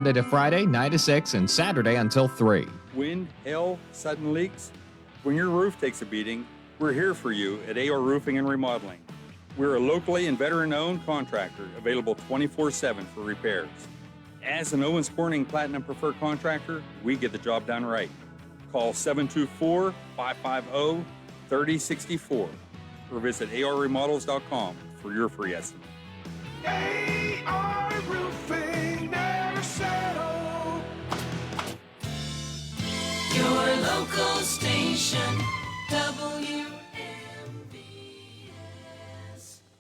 Monday to Friday, 9 to 6, and Saturday until 3. Wind, hail, sudden leaks. When your roof takes a beating, we're here for you at AR Roofing and Remodeling. We're a locally and veteran-owned contractor available 24/7 for repairs. As an Owens Corning Platinum Preferred Contractor, we get the job done right. Call 724-550-3064 or visit arremodels.com for your free estimate. AR Roofing, never settle. Your local station, WMBS.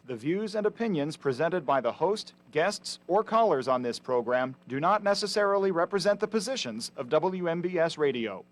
The views and opinions presented by the host, guests, or callers on this program do not necessarily represent the positions of WMBS Radio.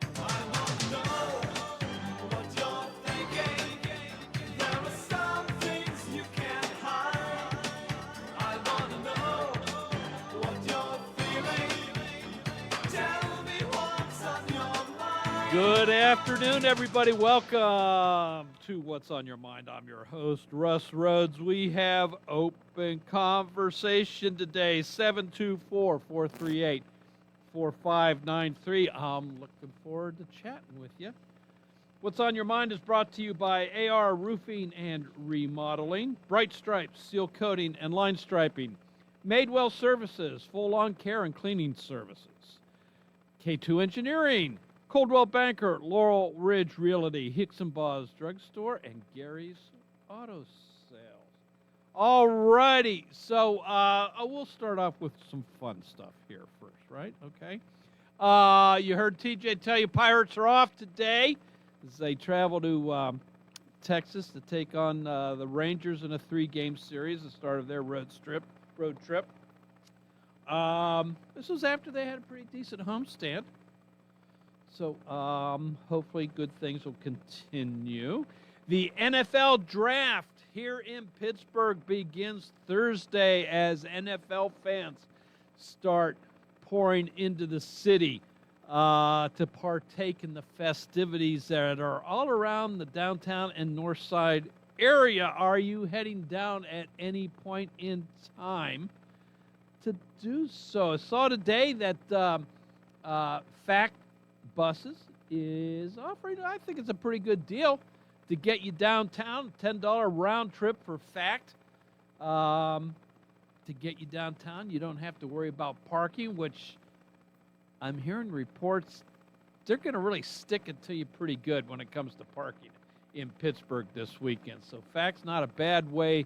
Good afternoon, everybody. Welcome to What's on Your Mind. I'm your host, Russ Rhodes. We have open conversation today, 724-438-4593. I'm looking forward to chatting with you. What's on Your Mind is brought to you by AR Roofing and Remodeling, Bright Stripes, Seal Coating, and Line Striping, Madewell Services, Full Lawn Care and Cleaning Services, K2 Engineering, Coldwell Banker, Laurel Ridge Realty, Hicks and Baugh's Drugstore, and Gary's Auto Sales. All righty, so we'll start off with some fun stuff here first, right? Okay. You heard TJ tell you Pirates are off today as they travel to Texas to take on the Rangers in a 3-game series, the start of their road trip. This was after they had a pretty decent homestand. So hopefully good things will continue. The NFL draft here in Pittsburgh begins Thursday as NFL fans start pouring into the city to partake in the festivities that are all around the downtown and north side area. Are you heading down at any point in time to do so? I saw today that Fact Buses is offering, I think it's a pretty good deal to get you downtown, $10 round trip for Fact. To get you downtown, you don't have to worry about parking, which I'm hearing reports they're going to really stick it to you pretty good when it comes to parking in Pittsburgh this weekend. So Fact's not a bad way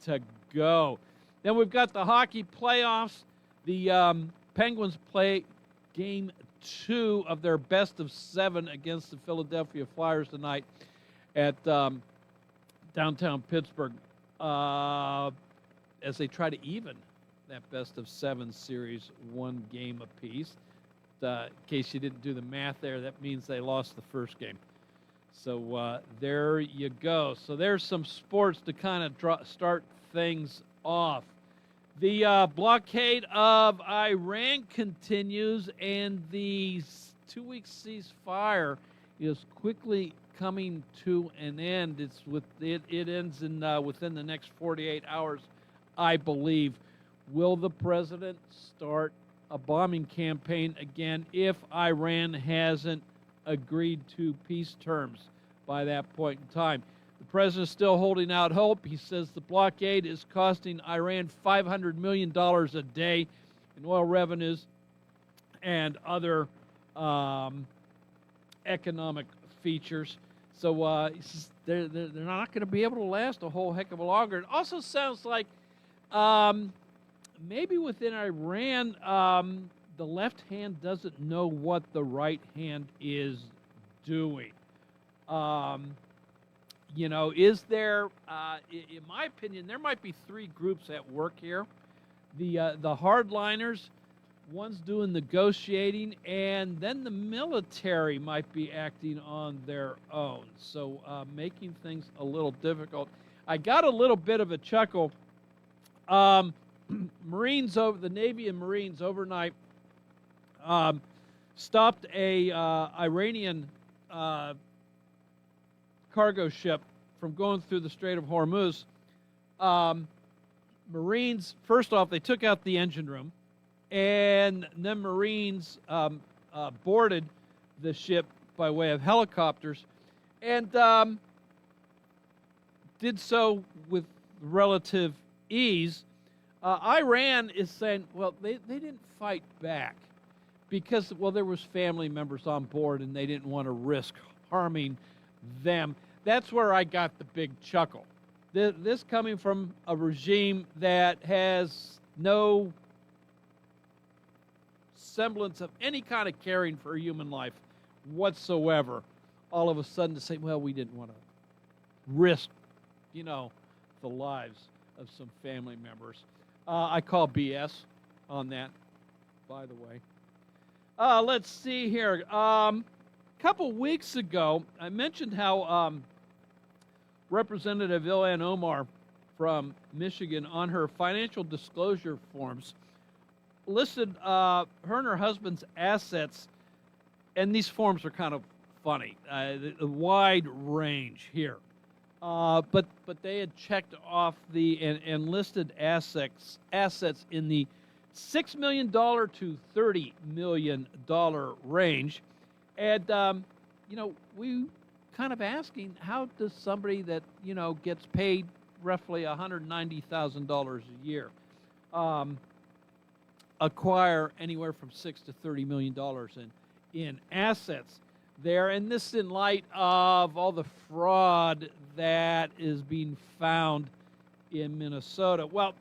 to go. Then we've got the hockey playoffs. The Penguins play Game 2 of their best of 7 against the Philadelphia Flyers tonight at downtown Pittsburgh as they try to even that best of 7 series 1 game apiece. In case you didn't do the math there, that means they lost the first game. So there you go. So there's some sports to kind of start things off. The blockade of Iran continues, and the 2-week ceasefire is quickly coming to an end. It ends in within the next 48 hours, I believe. Will the president start a bombing campaign again if Iran hasn't agreed to peace terms by that point in time? The president is still holding out hope. He says the blockade is costing Iran $500 million a day in oil revenues and other economic features. So he says they're not going to be able to last a whole heck of a longer. It also sounds like maybe within Iran, the left hand doesn't know what the right hand is doing. Is there, in my opinion, there might be 3 groups at work here. The hardliners, one's doing negotiating, and then the military might be acting on their own. So making things a little difficult. I got a little bit of a chuckle. The Navy and Marines overnight stopped a Iranian cargo ship from going through the Strait of Hormuz. Marines, first off, they took out the engine room and the Marines boarded the ship by way of helicopters, and did so with relative ease. Iran is saying, well, they didn't fight back because, well, there was family members on board and they didn't want to risk harming them. That's where I got the big chuckle. This coming from a regime that has no semblance of any kind of caring for human life whatsoever. All of a sudden to say, well, we didn't want to risk, the lives of some family members. I call BS on that, by the way. Let's see here. Couple weeks ago, I mentioned how Representative Ilhan Omar from Michigan on her financial disclosure forms listed her and her husband's assets, and these forms are kind of funny, the wide range here. But they had checked off the and listed assets in the $6 million to $30 million range. And, we kind of asking, how does somebody that, gets paid roughly $190,000 a year acquire anywhere from $6 to $30 million in assets there? And this in light of all the fraud that is being found in Minnesota. Well,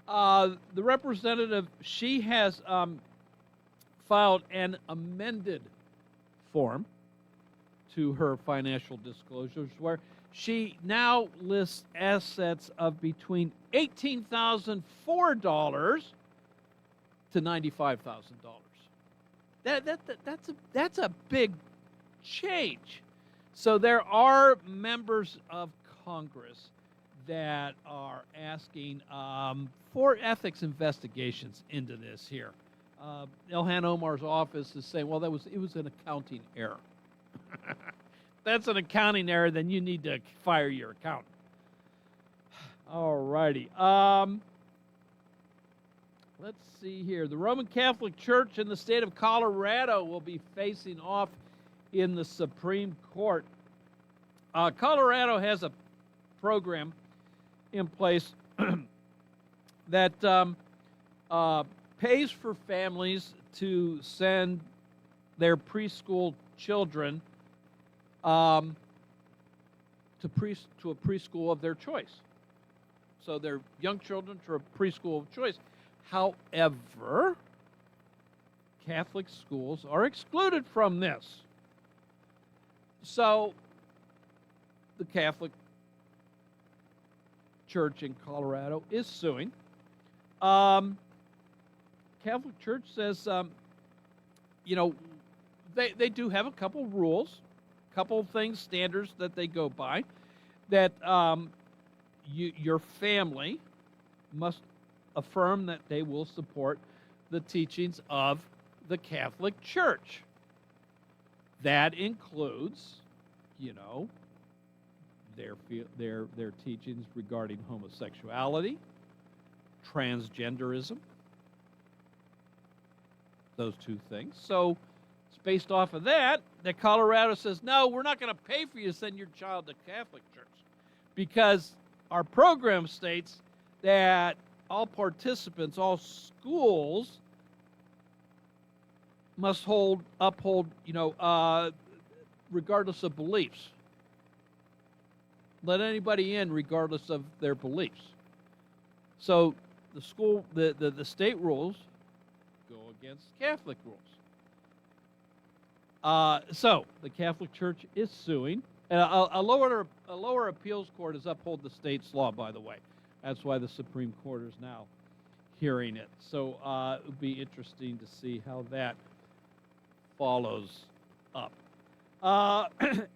the representative, she has filed an amended form to her financial disclosures where she now lists assets of between $18,004 to $95,000. That's a big change. So there are members of Congress that are asking for ethics investigations into this here. Ilhan Omar's office is saying, well, it was an accounting error. That's an accounting error, then you need to fire your accountant. All righty. Let's see here. The Roman Catholic Church in the state of Colorado will be facing off in the Supreme Court. Colorado has a program in place that pays for families to send their preschool children to a preschool of their choice. So their young children to a preschool of choice. However, Catholic schools are excluded from this. So the Catholic Church in Colorado is suing. Catholic Church says, they do have a couple rules, couple things, standards that they go by, that your family must affirm that they will support the teachings of the Catholic Church. That includes, their teachings regarding homosexuality, transgenderism, those two things. So it's based off of that Colorado says, no, we're not going to pay for you to send your child to Catholic Church, because our program states that all participants, all schools must uphold, regardless of beliefs. Let anybody in regardless of their beliefs. So the school, the state rules go against Catholic rules. So the Catholic Church is suing. And a lower appeals court has upheld the state's law, by the way. That's why the Supreme Court is now hearing it. So it would be interesting to see how that follows up.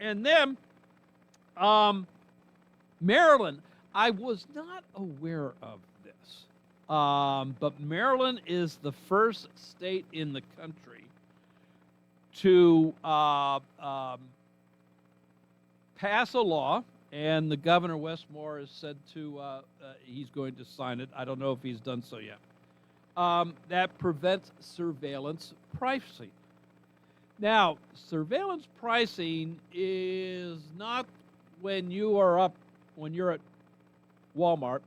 And then Maryland, I was not aware of this, but Maryland is the first state in the country to pass a law, and the Governor Westmore has said he's going to sign it. I don't know if he's done so yet. that prevents surveillance pricing. Now, surveillance pricing is not when you're at Walmart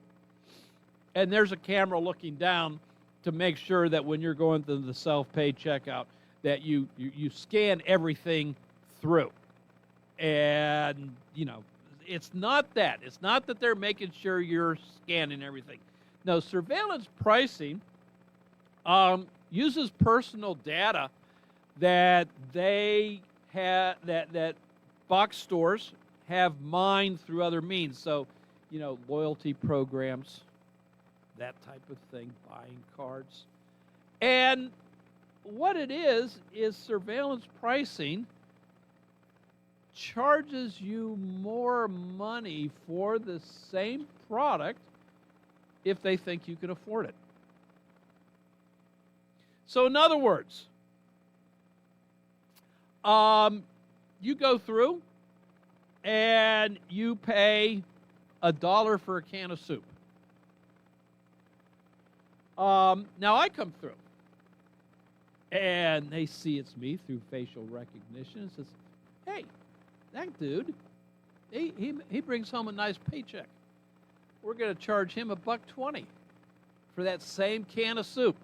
and there's a camera looking down to make sure that when you're going through the self-pay checkout that you scan everything through. And, it's not that. It's not that they're making sure you're scanning everything. No, surveillance pricing uses personal data that they have, that box stores have mined through other means. So, loyalty programs, that type of thing, buying cards. And what it is surveillance pricing charges you more money for the same product if they think you can afford it. So in other words, you go through and you pay $1 for a can of soup. Now I come through and they see it's me through facial recognition and says, hey, that dude, he brings home a nice paycheck. We're going to charge him $1.20 for that same can of soup.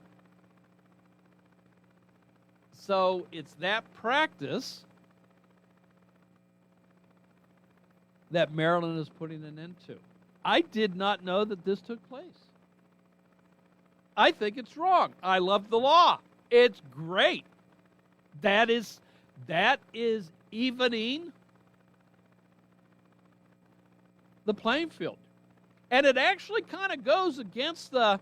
So it's that practice that Maryland is putting an end to. I did not know that this took place. I think it's wrong. I love the law. It's great. That is evening the playing field. And it actually kind of goes against the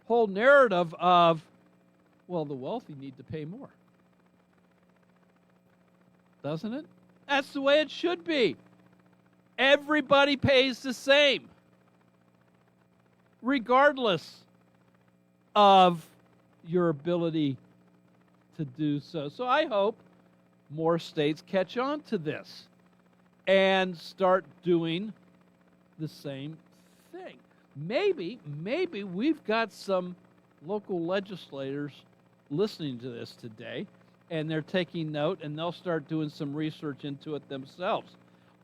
whole narrative of, well, the wealthy need to pay more. Doesn't it? That's the way it should be. Everybody pays the same, regardless of your ability to do so. So I hope more states catch on to this and start doing the same thing. Maybe we've got some local legislators listening to this today, and they're taking note, and they'll start doing some research into it themselves.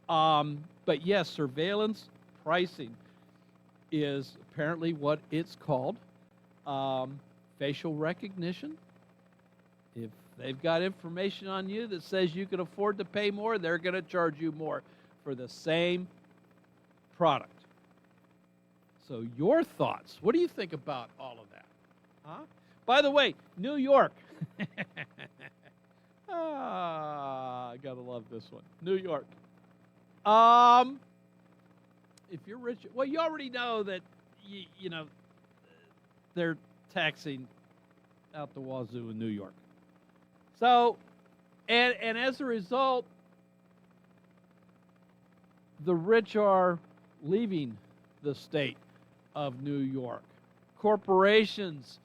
But yes, surveillance pricing is apparently what it's called. Facial recognition. If they've got information on you that says you can afford to pay more, they're going to charge you more for the same product. So your thoughts, what do you think about all of that? Huh? By the way, New York. I gotta love this one. New York. If you're rich, well, you already know that you know they're taxing out the wazoo in New York. So, and as a result, the rich are leaving the state of New York. Corporations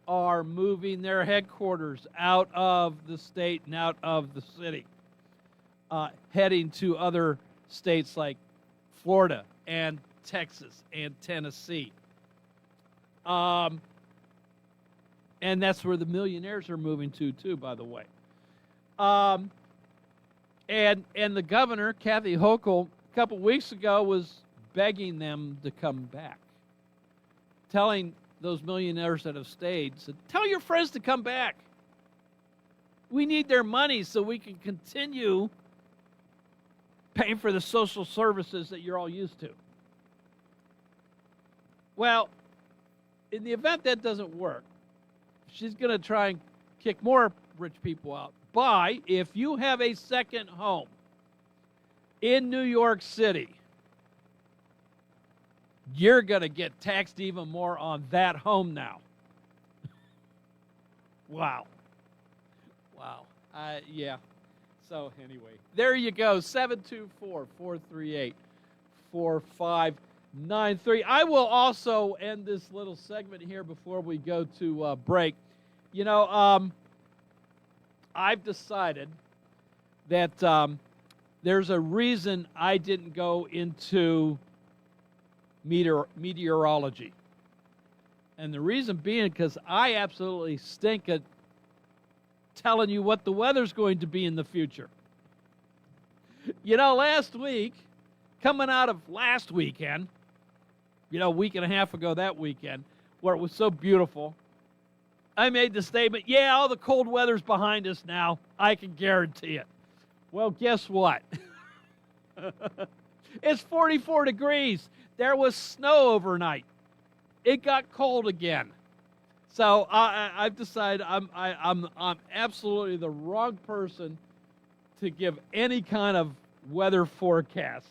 are moving their headquarters out of the state and out of the city, heading to other states like Florida and Texas and Tennessee. And that's where the millionaires are moving to, too, by the way. And the governor, Kathy Hochul, a couple weeks ago was begging them to come back, telling those millionaires that have stayed, said, tell your friends to come back. We need their money so we can continue paying for the social services that you're all used to. Well, in the event that doesn't work, she's going to try and kick more rich people out by, if you have a second home in New York City, you're going to get taxed even more on that home now. Wow. Yeah. So anyway, there you go, 724-438-4593. I will also end this little segment here before we go to break. You know, I've decided that there's a reason I didn't go into meteorology. And the reason being because I absolutely stink at telling you what the weather's going to be in the future. You know, last week, coming out of last weekend, a week and a half ago that weekend, where it was so beautiful, I made the statement, yeah, all the cold weather's behind us now. I can guarantee it. Well, guess what? It's 44 degrees. There was snow overnight. It got cold again. So I've decided I'm absolutely the wrong person to give any kind of weather forecast.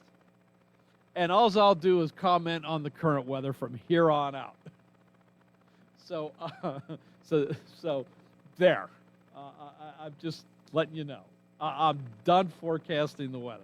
And all I'll do is comment on the current weather from here on out. So there. I'm just letting you know. I'm done forecasting the weather.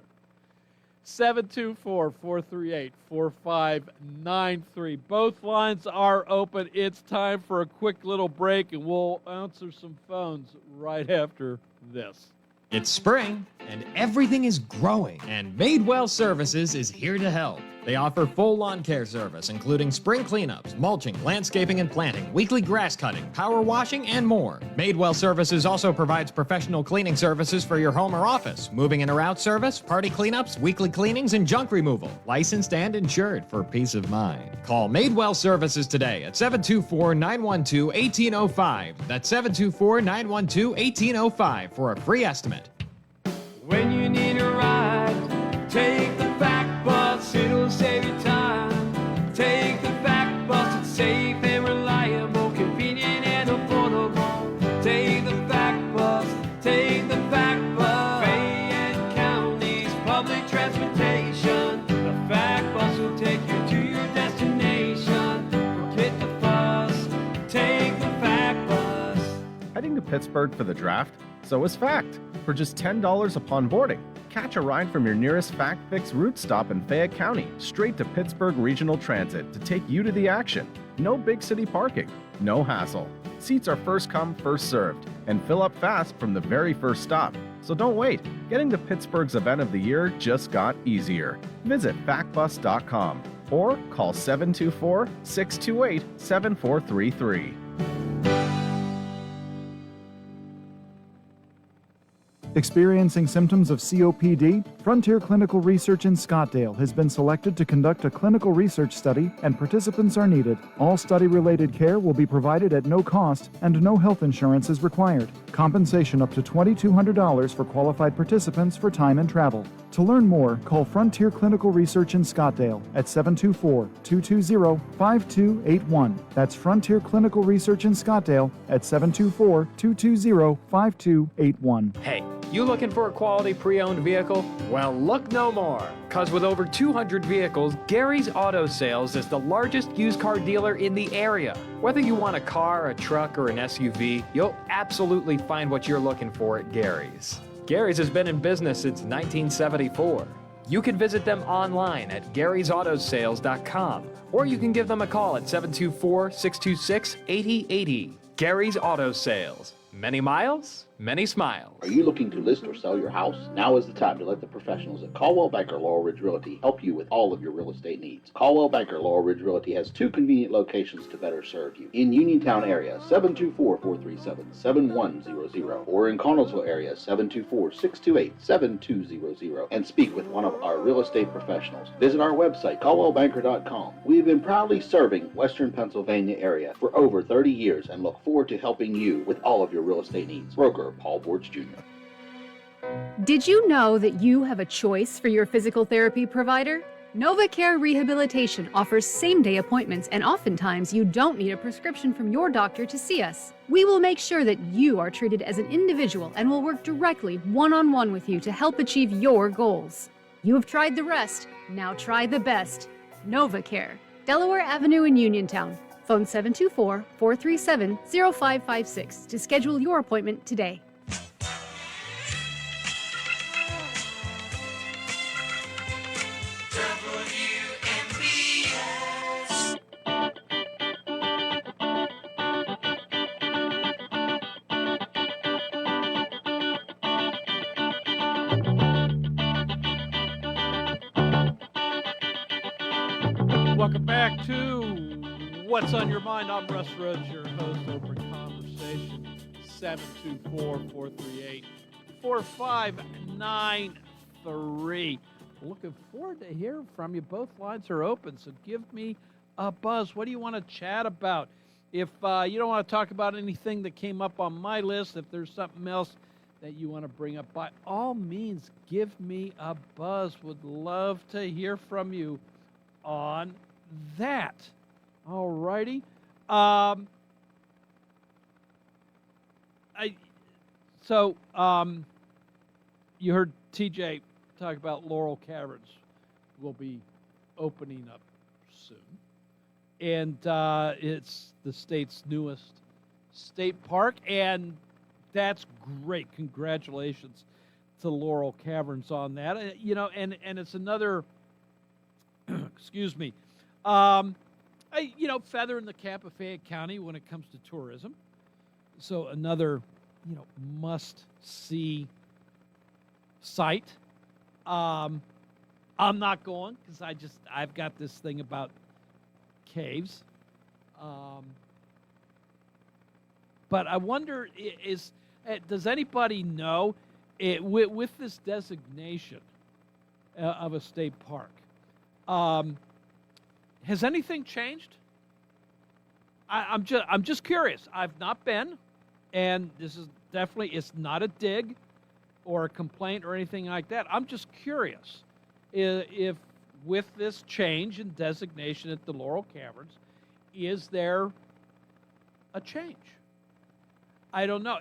724-438-4593. Both lines are open. It's time for a quick little break, and we'll answer some phones right after this. It's spring, and everything is growing, and Madewell Services is here to help. They offer full lawn care service, including spring cleanups, mulching, landscaping and planting, weekly grass cutting, power washing, and more. Madewell Services also provides professional cleaning services for your home or office, moving in or out service, party cleanups, weekly cleanings, and junk removal. Licensed and insured for peace of mind. Call Madewell Services today at 724-912-1805. That's 724-912-1805 for a free estimate. When you need a ride, take the back bus, it'll save you time. Take the back bus, it's safe and reliable, convenient and affordable. Take the back bus, take the back bus. Fayette County's public transportation. The back bus will take you to your destination. Forget the fuss, take the back bus. Heading to Pittsburgh for the draft? So is Fact. For just $10 upon boarding, catch a ride from your nearest Fact Fix route stop in Fayette County, straight to Pittsburgh Regional Transit to take you to the action. No big city parking, no hassle. Seats are first come, first served, and fill up fast from the very first stop. So don't wait. Getting to Pittsburgh's event of the year just got easier. Visit factbus.com or call 724-628-7433. Experiencing symptoms of COPD? Frontier Clinical Research in Scottsdale has been selected to conduct a clinical research study, and participants are needed. All study-related care will be provided at no cost, and no health insurance is required. Compensation up to $2,200 for qualified participants for time and travel. To learn more, call Frontier Clinical Research in Scottsdale at 724-220-5281. That's Frontier Clinical Research in Scottsdale at 724-220-5281. Hey, you looking for a quality pre-owned vehicle? Well, look no more. Cause with over 200 vehicles, Gary's Auto Sales is the largest used car dealer in the area. Whether you want a car, a truck, or an SUV, you'll absolutely find what you're looking for at Gary's. Gary's has been in business since 1974. You can visit them online at Gary'sAutoSales.com, or you can give them a call at 724-626-8080. Gary's Auto Sales. Many miles, many smiles. Are you looking to list or sell your house? Now is the time to let the professionals at Caldwell Banker Laurel Ridge Realty help you with all of your real estate needs. Caldwell Banker Laurel Ridge Realty has two convenient locations to better serve you. In Uniontown area, 724-437-7100, or in Connellsville area, 724-628-7200, and speak with one of our real estate professionals. Visit our website, caldwellbanker.com. We have been proudly serving Western Pennsylvania area for over 30 years and look forward to helping you with all of your real estate needs. Broker Paul Borge Jr. Did you know that you have a choice for your physical therapy provider? NovaCare Rehabilitation offers same-day appointments, and oftentimes you don't need a prescription from your doctor to see us. We will make sure that you are treated as an individual and will work directly one-on-one with you to help achieve your goals. You have tried the rest, now try the best. NovaCare, Delaware Avenue in Uniontown. Phone 724-437-0556 to schedule your appointment today. Welcome back to What's on your mind? I'm Russ Rhodes, your host over at Conversation. 724-438-4593. Looking forward to hearing from you. Both lines are open, so give me a buzz. What do you want to chat about? If you don't want to talk about anything that came up on my list, if there's something else that you want to bring up, by all means, give me a buzz. Would love to hear from you on that. All righty. You heard TJ talk about Laurel Caverns will be opening up soon. And it's the state's newest state park, and that's great. Congratulations to Laurel Caverns on that. And it's another, excuse me, feather in the cap of Fayette County when it comes to tourism. So another, must-see site. I'm not going because I've got this thing about caves. But I wonder, does anybody know, with this designation of a state park, has anything changed? I'm just curious. I've not been, and this is definitely, it's not a dig or a complaint or anything like that. I'm just curious if with this change in designation at the Laurel Caverns, is there a change? I don't know.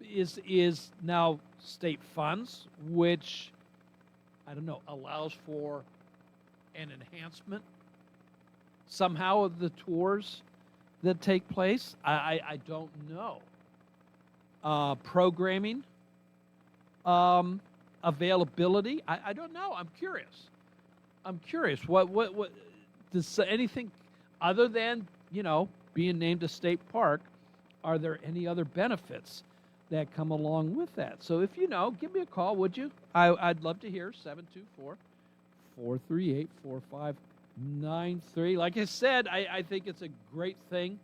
Is now state funds, which I don't know, allows for an enhancement somehow of the tours that take place? I don't know. Programming, availability. I don't know. I'm curious. What does anything other than being named a state park? Are there any other benefits that come along with that? So if you know, give me a call, would you? I'd love to hear. 724-438-4593. Like I said, I think it's a great thing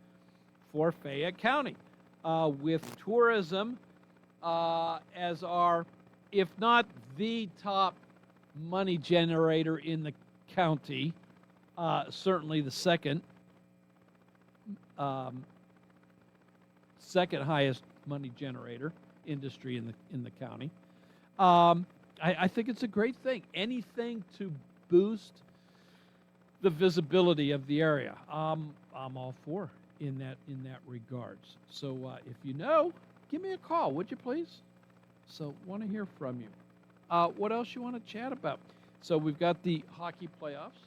for Fayette County, with tourism as our, if not the top money generator in the county, certainly the second highest money generator industry in the county. I think it's a great thing. Anything to boost the visibility of the area, I'm all for in that regards. So if you know, give me a call, would you please? So want to hear from you. What else you want to chat about? So we've got the hockey playoffs.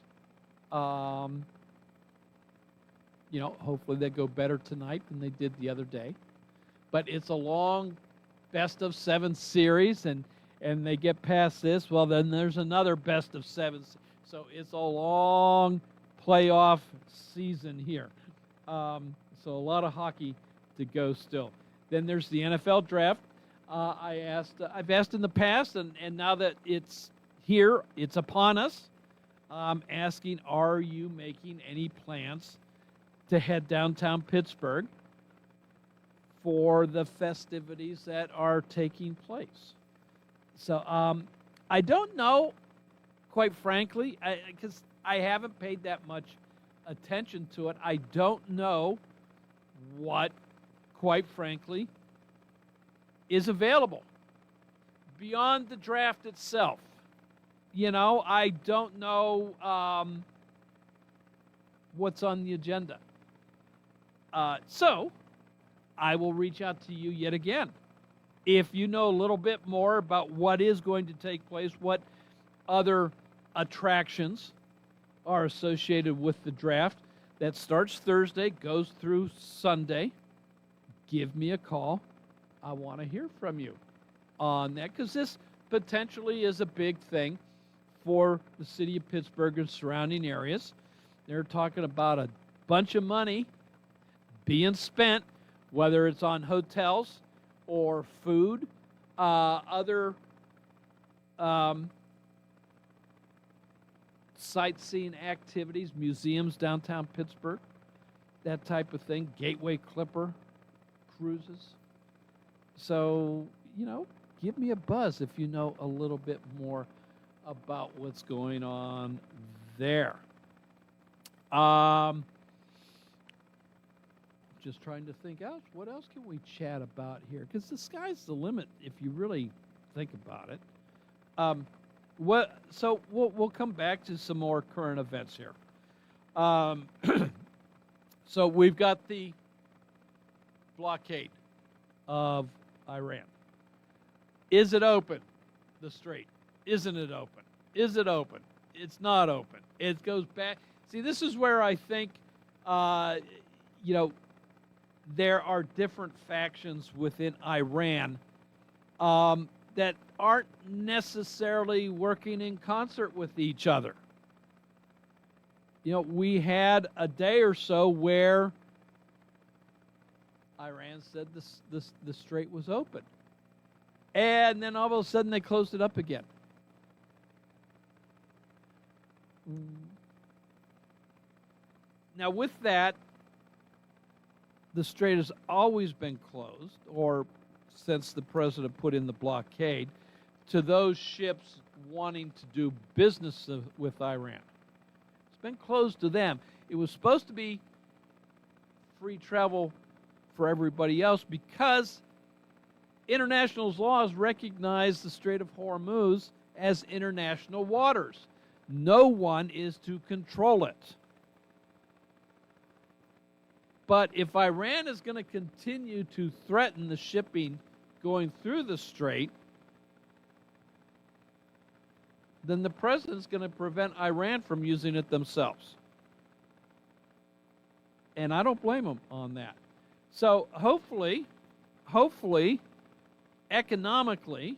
Hopefully they go better tonight than they did the other day. But it's a long best of 7 series, and they get past this, well, then there's another best of 7. So it's a long playoff season here. So a lot of hockey to go still. Then there's the NFL draft. I've asked in the past, and now that it's here, it's upon us. I'm asking, are you making any plans to head downtown Pittsburgh for the festivities that are taking place? So I don't know, quite frankly, because I haven't paid that much attention to it. I don't know what, quite frankly, is available beyond the draft itself. I don't know what's on the agenda. So I will reach out to you yet again. If you know a little bit more about what is going to take place, what other attractions are associated with the draft that starts Thursday, goes through Sunday, give me a call. I want to hear from you on that, because this potentially is a big thing for the city of Pittsburgh and surrounding areas. They're talking about a bunch of money being spent, whether it's on hotels or food, other sightseeing activities, museums downtown Pittsburgh. that type of thing, Gateway Clipper cruises. So, give me a buzz if you know a little bit more about what's going on there. Just trying to think out what else can we chat about here, because the sky's the limit if you really think about it. So we'll come back to some more current events here. So we've got the blockade of Iran. Is it open? The strait. Isn't it open? Is it open? It's not open. It goes back. See, this is where I think, there are different factions within Iran that aren't necessarily working in concert with each other. We had a day or so where Iran said the strait was open. And then all of a sudden they closed it up again. Now with that, the strait has always been closed, or since the president put in the blockade, to those ships wanting to do business with Iran. It's been closed to them. It was supposed to be free travel for everybody else because international laws recognize the Strait of Hormuz as international waters. No one is to control it. But if Iran is going to continue to threaten the shipping going through the strait, then the president's going to prevent Iran from using it themselves. And I don't blame him on that. So hopefully, economically,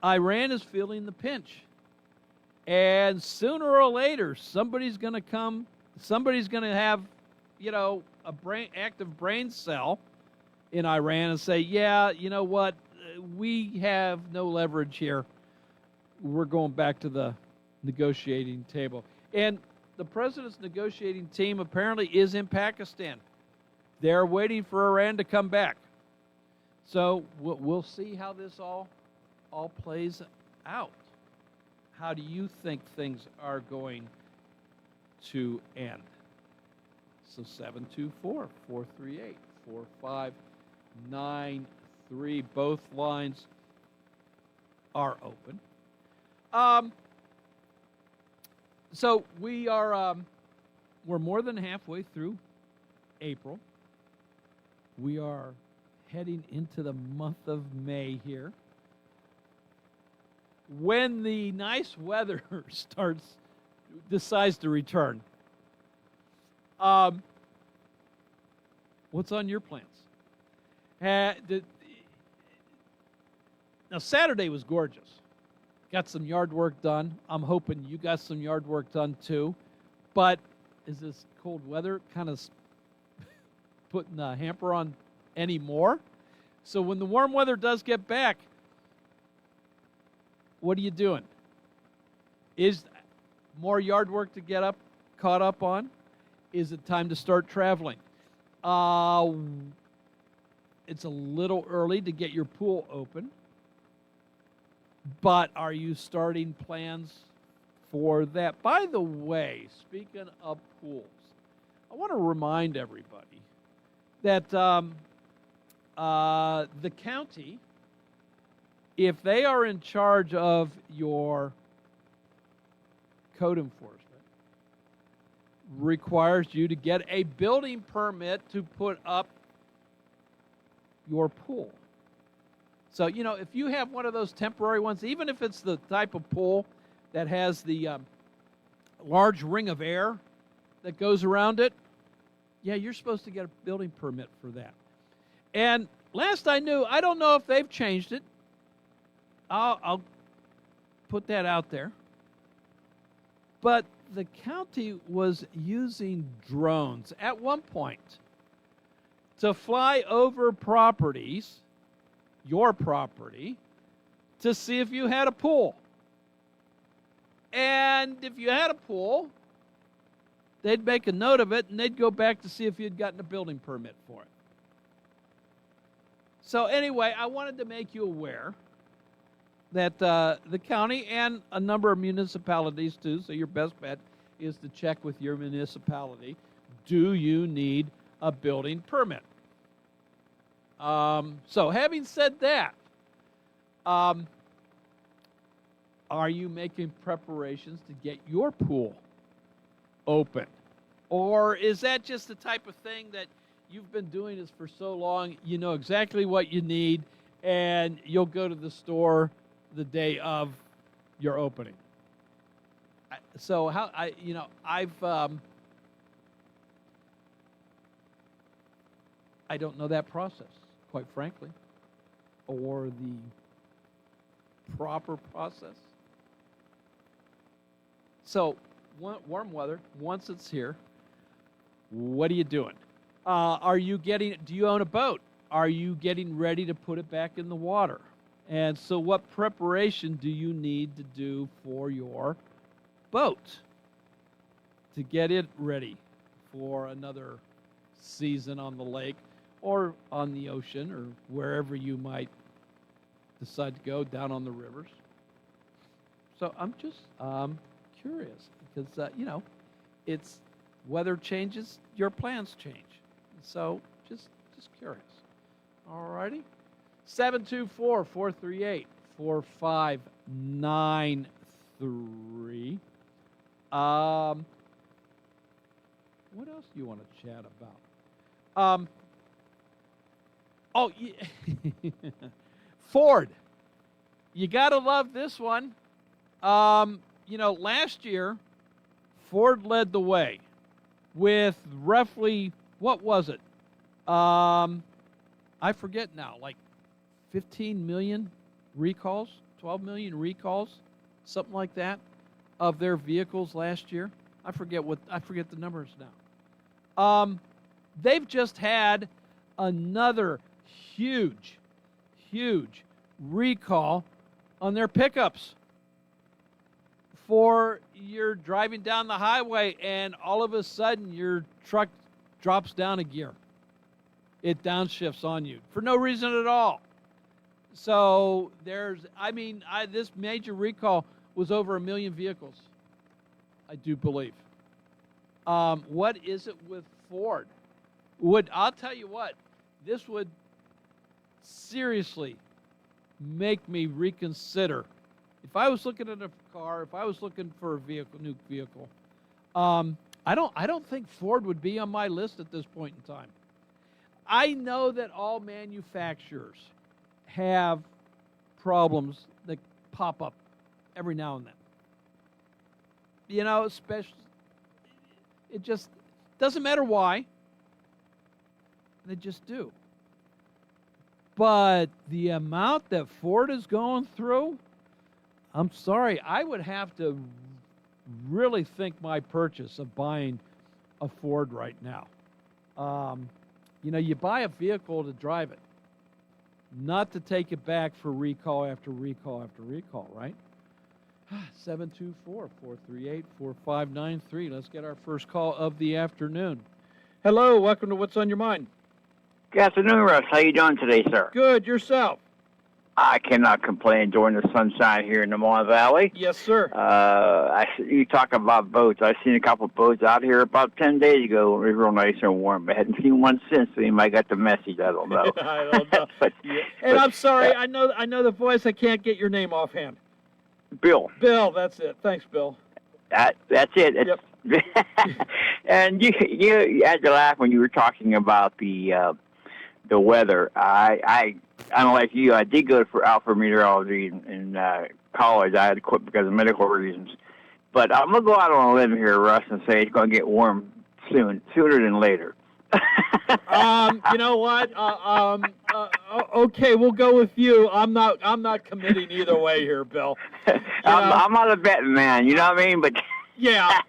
Iran is feeling the pinch. And sooner or later, somebody's going to have, a active brain cell in Iran and say, yeah, you know what, we have no leverage here. We're going back to the negotiating table. And the president's negotiating team apparently is in Pakistan. They're waiting for Iran to come back. So we'll see how this all plays out. How do you think things are going to end? So 724-438-4593. Both lines are open. So we are we're more than halfway through April. We are heading into the month of May here. When the nice weather decides to return, what's on your plans? Now, Saturday was gorgeous. Got some yard work done. I'm hoping you got some yard work done too. But is this cold weather kind of putting a hamper on any more? So when the warm weather does get back, what are you doing? Is more yard work to get caught up on? Is it time to start traveling? It's a little early to get your pool open, but are you starting plans for that? By the way, speaking of pools, I want to remind everybody that the county, if they are in charge of your code enforcement, requires you to get a building permit to put up your pool. So, if you have one of those temporary ones, even if it's the type of pool that has the large ring of air that goes around it, yeah, you're supposed to get a building permit for that. And last I knew, I don't know if they've changed it. I'll put that out there. But the county was using drones at one point to fly over properties, your property, to see if you had a pool. And if you had a pool, they'd make a note of it, and they'd go back to see if you'd gotten a building permit for it. So anyway, I wanted to make you aware that the county and a number of municipalities too, so your best bet is to check with your municipality. Do you need a building permit? So having said that, are you making preparations to get your pool open? Or is that just the type of thing that you've been doing this for so long, you know exactly what you need, and you'll go to the store the day of your opening? So I don't know that process, quite frankly, or the proper process. So, warm weather, once it's here, what are you doing? Do you own a boat? Are you getting ready to put it back in the water? And so what preparation do you need to do for your boat to get it ready for another season on the lake or on the ocean or wherever you might decide to go, down on the rivers? So I'm just curious because, it's weather changes, your plans change. So just curious. All righty. 724-438-4593. What else do you want to chat about? Ford. You got to love this one. Last year, Ford led the way with roughly, what was it? I forget now, like 15 million recalls, 12 million recalls, something like that, of their vehicles last year. I forget the numbers now. They've just had another huge recall on their pickups. For you're driving down the highway and all of a sudden your truck drops down a gear. It downshifts on you for no reason at all. So this major recall was over 1 million vehicles, I do believe. What is it with Ford? I'll tell you what, this would seriously make me reconsider. If I was looking at a car, if I was looking for a new vehicle, I don't think Ford would be on my list at this point in time. I know that all manufacturers have problems that pop up every now and then. Especially, it just doesn't matter why. They just do. But the amount that Ford is going through, I'm sorry, I would have to really think my purchase of buying a Ford right now. You buy a vehicle to drive it, not to take it back for recall after recall after recall, right? 724-438-4593. Let's get our first call of the afternoon. Hello, welcome to What's on Your Mind. Good afternoon, Russ. How you doing today, sir? Good, yourself? I cannot complain, enjoying the sunshine here in the Mon Valley. Yes, sir. You talk about boats. I've seen a couple of boats out here about 10 days ago. It was real nice and warm. I hadn't seen one since, so you might got the message. I don't know. I don't know. I'm sorry. I know the voice. I can't get your name offhand. Bill. Bill, that's it. Thanks, Bill. That's it. Yep. And you had to laugh when you were talking about the weather. I don't like you. I did go for alpha meteorology in college. I had to quit because of medical reasons. But I'm going to go out on a limb here, Russ, and say it's going to get warm sooner than later. You know what? Okay, we'll go with you. I'm not committing either way here, Bill. I'm not a betting man. You know what I mean? But yeah.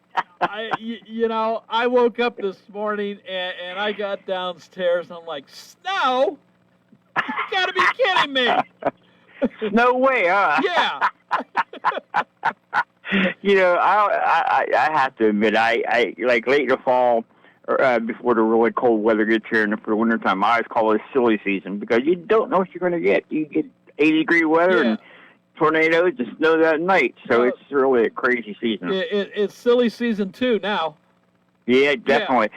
I woke up this morning and I got downstairs and I'm like, snow? You gotta be kidding me. No way, huh? Yeah. I have to admit, I like late in the fall, or, before the really cold weather gets here, and for the wintertime, I always call it silly season because you don't know what you're going to get. You get 80-degree weather and tornadoes and snow that night, so it's really a crazy season. It's silly season too now. Yeah, definitely.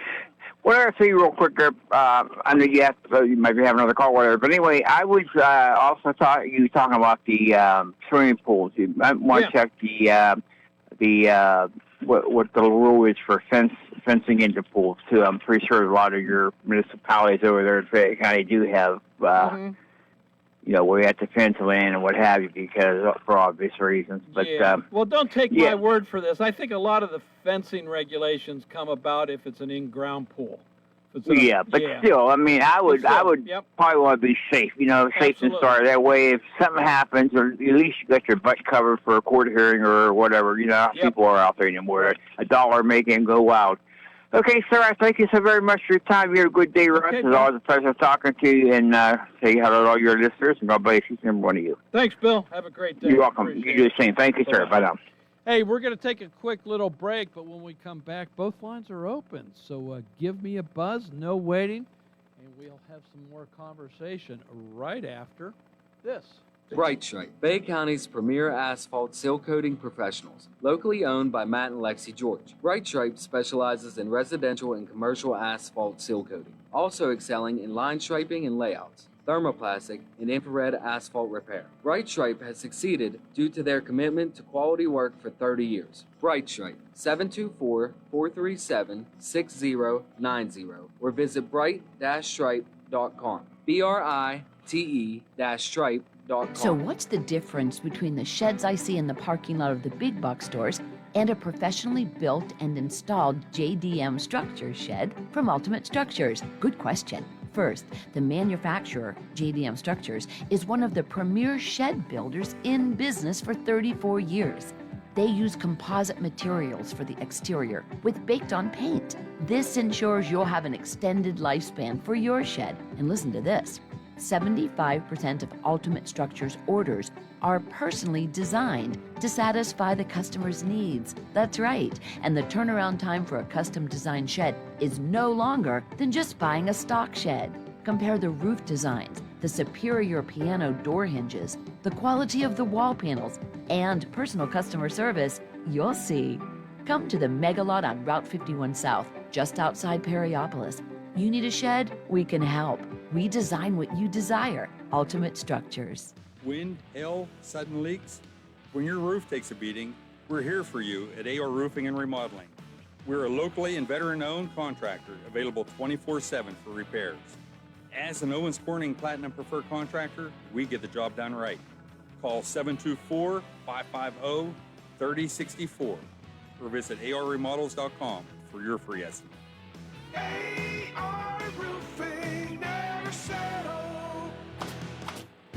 What I see real quick, I know you might be having another call, whatever. But anyway, I was also talking about the swimming pools. You might want to check what the rule is for fencing into pools too. I'm pretty sure a lot of your municipalities over there in Fayette County do have, where you have to fence land and what have you, because for obvious reasons. But well, don't take my word for this. I think a lot of the fencing regulations come about if it's an in-ground pool. Still, I mean, I would probably want to be safe. Safe and sorry. That way, if something happens, or at least you got your butt covered for a court hearing or whatever. You know how people are out there anymore. A dollar make it go wild. Okay, sir, I thank you so very much for your time. You have a good day, Russ. It's always a pleasure talking to you, and say hello to all your listeners, and God bless each and every one of you. Thanks, Bill. Have a great day. You're welcome. You do the same. Thank you, sir. Bye now. Hey, we're going to take a quick little break, but when we come back, both lines are open. So give me a buzz, no waiting, and we'll have some more conversation right after this. Bright Stripe, Bay County's premier asphalt seal coating professionals, locally owned by Matt and Lexi George. Bright Stripe specializes in residential and commercial asphalt seal coating, also excelling in line striping and layouts, thermoplastic, and infrared asphalt repair. Bright Stripe has succeeded due to their commitment to quality work for 30 years. Bright Stripe, 724-437-6090, or visit bright-stripe.com. BRITE-stripe.com. So what's the difference between the sheds I see in the parking lot of the big box stores and a professionally built and installed JDM Structures shed from Ultimate Structures? Good question. First, the manufacturer, JDM Structures, is one of the premier shed builders in business for 34 years. They use composite materials for the exterior with baked-on paint. This ensures you'll have an extended lifespan for your shed. And listen to this. 75% of Ultimate Structures orders are personally designed to satisfy the customer's needs. That's right. And the turnaround time for a custom designed shed is no longer than just buying a stock shed. Compare the roof designs, the superior piano door hinges, the quality of the wall panels, and personal customer service. You'll see. Come to the Mega Lot on Route 51 South, just outside Perryopolis. You need a shed? We can help. We design what you desire. Ultimate Structures. Wind, hail, sudden leaks. When your roof takes a beating, we're here for you at AR Roofing and Remodeling. We're a locally and veteran-owned contractor available 24/7 for repairs. As an Owens Corning Platinum Preferred Contractor, we get the job done right. Call 724-550-3064 or visit arremodels.com for your free estimate.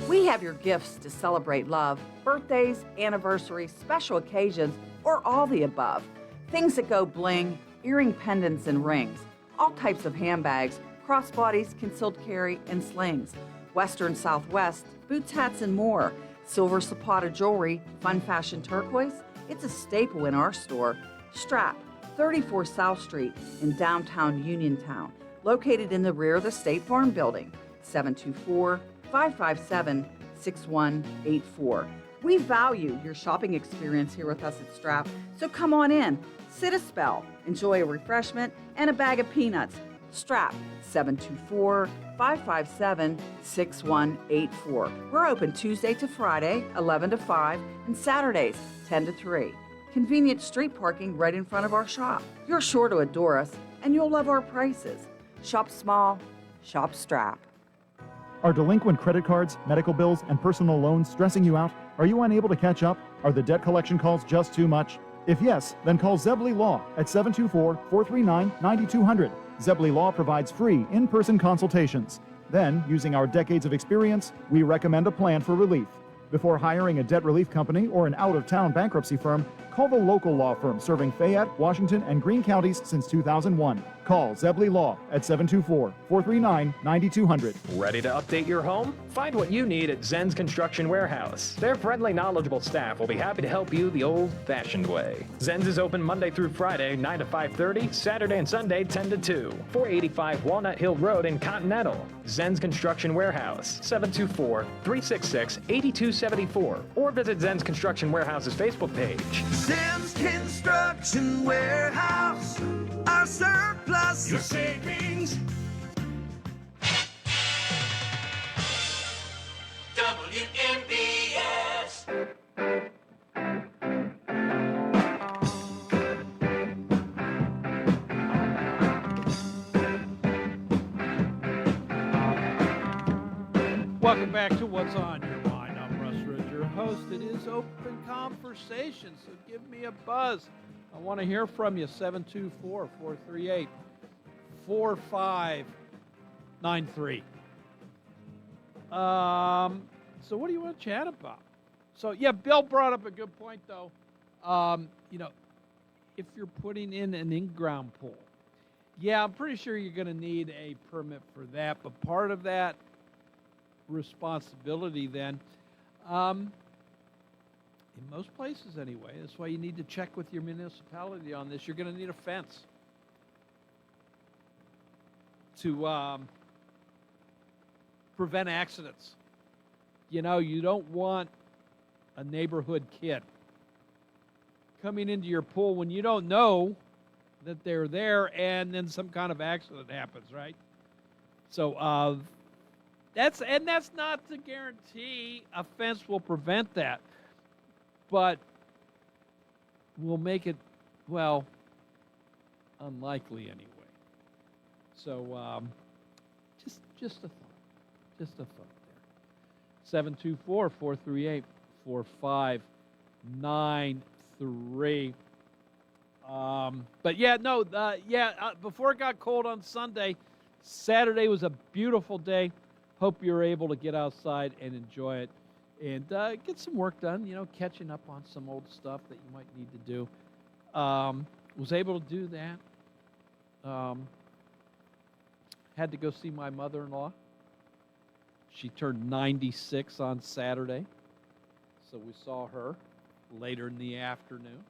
We have your gifts to celebrate love, birthdays, anniversaries, special occasions, or all the above. Things that go bling, earring pendants and rings, all types of handbags, crossbodies, concealed carry, and slings, Western Southwest, boots, hats, and more, silver Zapata jewelry, fun fashion turquoise. It's a staple in our store. Strap, 34 South Street in downtown Uniontown, located in the rear of the State Farm Building, 724-557-6184. We value your shopping experience here with us at Strap, so come on in, sit a spell, enjoy a refreshment, and a bag of peanuts. Strap, 724-557-6184. We're open Tuesday to Friday, 11 to 5, and Saturdays, 10 to 3. Convenient street parking right in front of our shop. You're sure to adore us, and you'll love our prices. Shop small, shop Strap. Are delinquent credit cards, medical bills, and personal loans stressing you out? Are you unable to catch up? Are the debt collection calls just too much? If yes, then call Zebley Law at 724-439-9200. Zebley Law provides free in-person consultations. Then, using our decades of experience, we recommend a plan for relief. Before hiring a debt relief company or an out-of-town bankruptcy firm, Call the local law firm serving Fayette, Washington, and Greene counties since 2001. Call Zebley Law at 724-439-9200. Ready to update your home? Find what you need at Zen's Construction Warehouse. Their friendly, knowledgeable staff will be happy to help you the old-fashioned way. Zen's is open Monday through Friday, 9 to 5:30, Saturday and Sunday, 10 to 2. 485 Walnut Hill Road in Continental. Zen's Construction Warehouse, 724-366-8274. Or visit Zen's Construction Warehouse's Facebook page. Sam's Construction Warehouse, our surplus, your savings. WNBS. Welcome back to What's on Your Mind. I'm Russ Rhodes, your host. It is Open Conversation, so give me a buzz. I want to hear from you. 724-438-4593. So what do you want to chat about? So, yeah, Bill brought up a good point, though. If you're putting in an in-ground pool, yeah, I'm pretty sure you're going to need a permit for that. But part of that responsibility then, in most places anyway, that's why you need to check with your municipality on this. You're going to need a fence to prevent accidents. You don't want a neighborhood kid coming into your pool when you don't know that they're there and then some kind of accident happens, right? So that's not to guarantee a fence will prevent that, but will make it, well, unlikely anyway. So just a thought. Just a thought there. 724-438-4593. But yeah, no, before it got cold on Sunday, Saturday was a beautiful day. Hope you're able to get outside and enjoy it and get some work done, catching up on some old stuff that you might need to do. Was able to do that. Had to go see my mother-in-law. She turned 96 on Saturday, so we saw her later in the afternoon.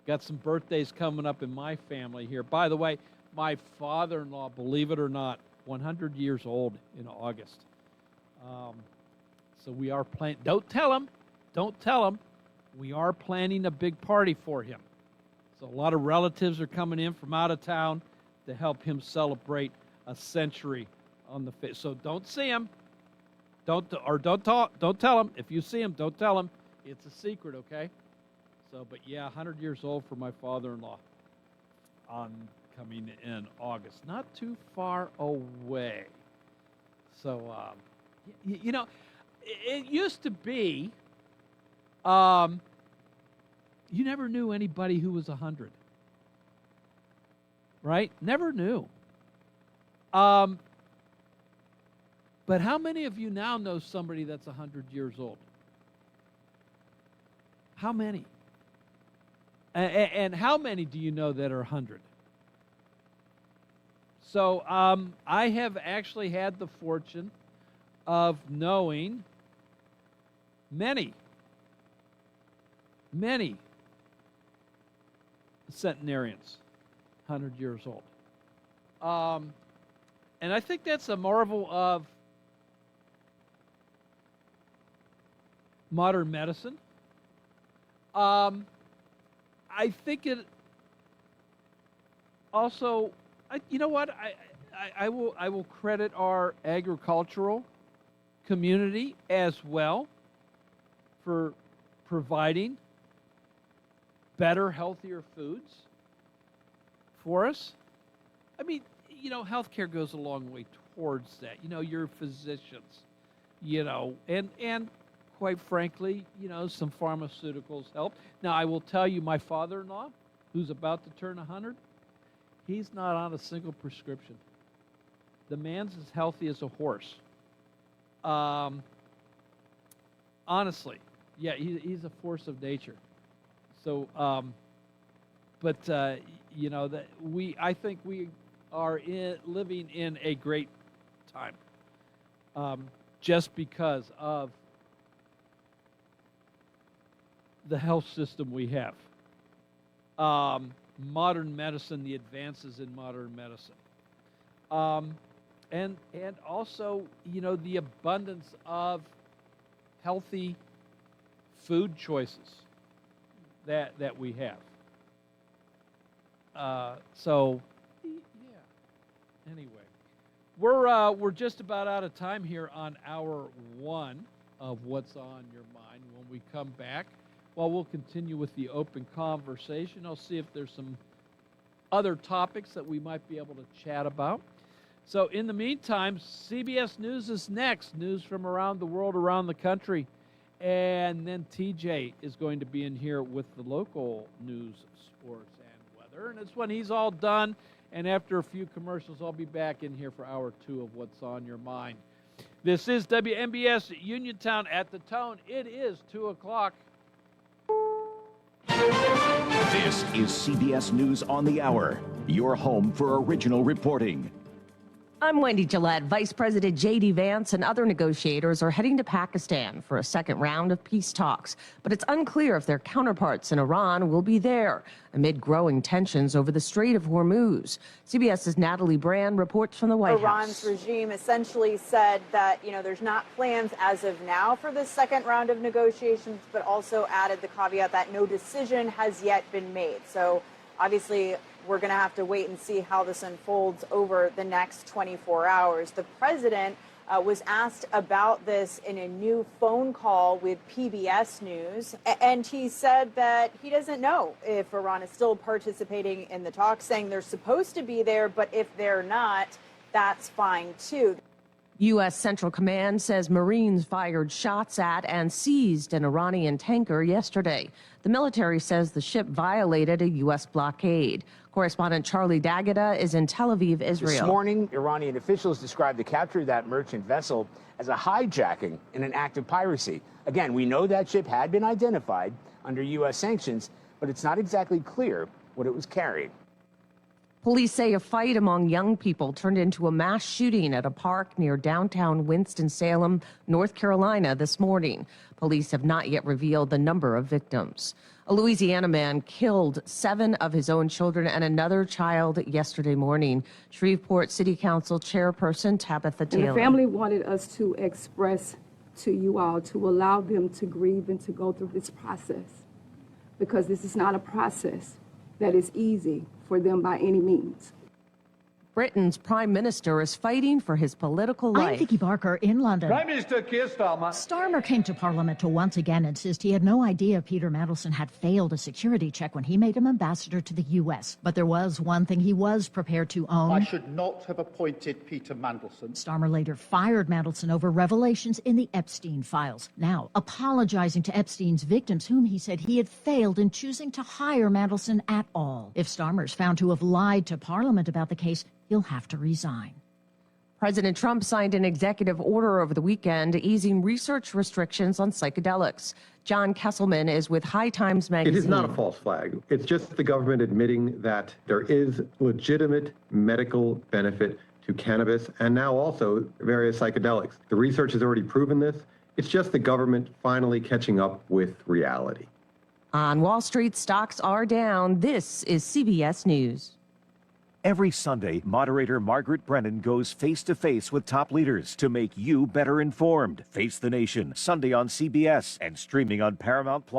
Got some birthdays coming up in my family here. By the way, my father-in-law, believe it or not, 100 years old in August. So we are planning, don't tell him, we are planning a big party for him. So a lot of relatives are coming in from out of town to help him celebrate a century on the face. So don't see him. Don't tell him. If you see him, don't tell him. It's a secret, okay? So, but yeah, 100 years old for my father-in-law coming in August. Not too far away. So, it used to be, you never knew anybody who was 100. Right? Never knew. But how many of you now know somebody that's 100 years old? How many? And how many do you know that are 100? So I have actually had the fortune of knowing many centenarians, 100 years old. And I think that's a marvel of modern medicine. I think it also, you know what? I will credit our agricultural community as well for providing better, healthier foods for us. I mean, healthcare goes a long way towards that. Your physicians, and quite frankly, some pharmaceuticals help. Now, I will tell you, my father-in-law, who's about to turn 100, he's not on a single prescription. The man's as healthy as a horse. Honestly, yeah, he's a force of nature. So, you know, that I think we are living in a great time, just because of the health system we have. Modern medicine, the advances in modern medicine. And also, you know, the abundance of healthy food choices that we have. So, yeah. Anyway, we're just about out of time here on hour one of What's on Your Mind. When we come back, well, we'll continue with the open conversation. I'll see if there's some other topics that we might be able to chat about. So in the meantime, CBS News is next. News from around the world, around the country. And then TJ is going to be in here with the local news, sports, and weather. And it's when he's all done. And after a few commercials, I'll be back in here for hour two of What's on Your Mind. This is WNBS Uniontown at the Tone. It is 2 o'clock. This is CBS News on the Hour, your home for original reporting. I'm Wendy Gillette. Vice President J.D. Vance and other negotiators are heading to Pakistan for a second round of peace talks. But it's unclear if their counterparts in Iran will be there amid growing tensions over the Strait of Hormuz. CBS's Natalie Brand reports from the White Iran's House. regime essentially said that, there's not plans as of now for the second round of negotiations, but also added the caveat that no decision has yet been made. So obviously, we're going to have to wait and see how this unfolds over the next 24 hours. The president was asked about this in a new phone call with PBS News, and he said that he doesn't know if Iran is still participating in the talks, saying they're supposed to be there, but if they're not, that's fine too. U.S. Central Command says Marines fired shots at and seized an Iranian tanker yesterday. The military says the ship violated a U.S. blockade. Correspondent Charlie D'Agata is in Tel Aviv, Israel. This morning, Iranian officials described the capture of that merchant vessel as a hijacking in an act of piracy. Again, we know that ship had been identified under U.S. sanctions, but it's not exactly clear what it was carrying. Police say a fight among young people turned into a mass shooting at a park near downtown Winston-Salem, North Carolina this morning. Police have not yet revealed the number of victims. A Louisiana man killed 7 of his own children and another child yesterday morning. Shreveport City Council Chairperson Tabitha Taylor. And the family wanted us to express to you all to allow them to grieve and to go through this process, because this is not a process that is easy for them by any means. Britain's Prime Minister is fighting for his political life. I'm Vicky Barker in London. Prime Minister Keir Starmer. Starmer came to Parliament to once again insist he had no idea Peter Mandelson had failed a security check when he made him ambassador to the U.S. But there was one thing he was prepared to own. I should not have appointed Peter Mandelson. Starmer later fired Mandelson over revelations in the Epstein files. Now, apologizing to Epstein's victims, whom he said he had failed in choosing to hire Mandelson at all. If Starmer's found to have lied to Parliament about the case, he'll have to resign. President Trump signed an executive order over the weekend easing research restrictions on psychedelics. John Kesselman is with High Times magazine. It is not a false flag. It's just the government admitting that there is legitimate medical benefit to cannabis and now also various psychedelics. The research has already proven this. It's just the government finally catching up with reality. On Wall Street, stocks are down. This is CBS News. Every Sunday, moderator Margaret Brennan goes face-to-face with top leaders to make you better informed. Face the Nation, Sunday on CBS and streaming on Paramount+.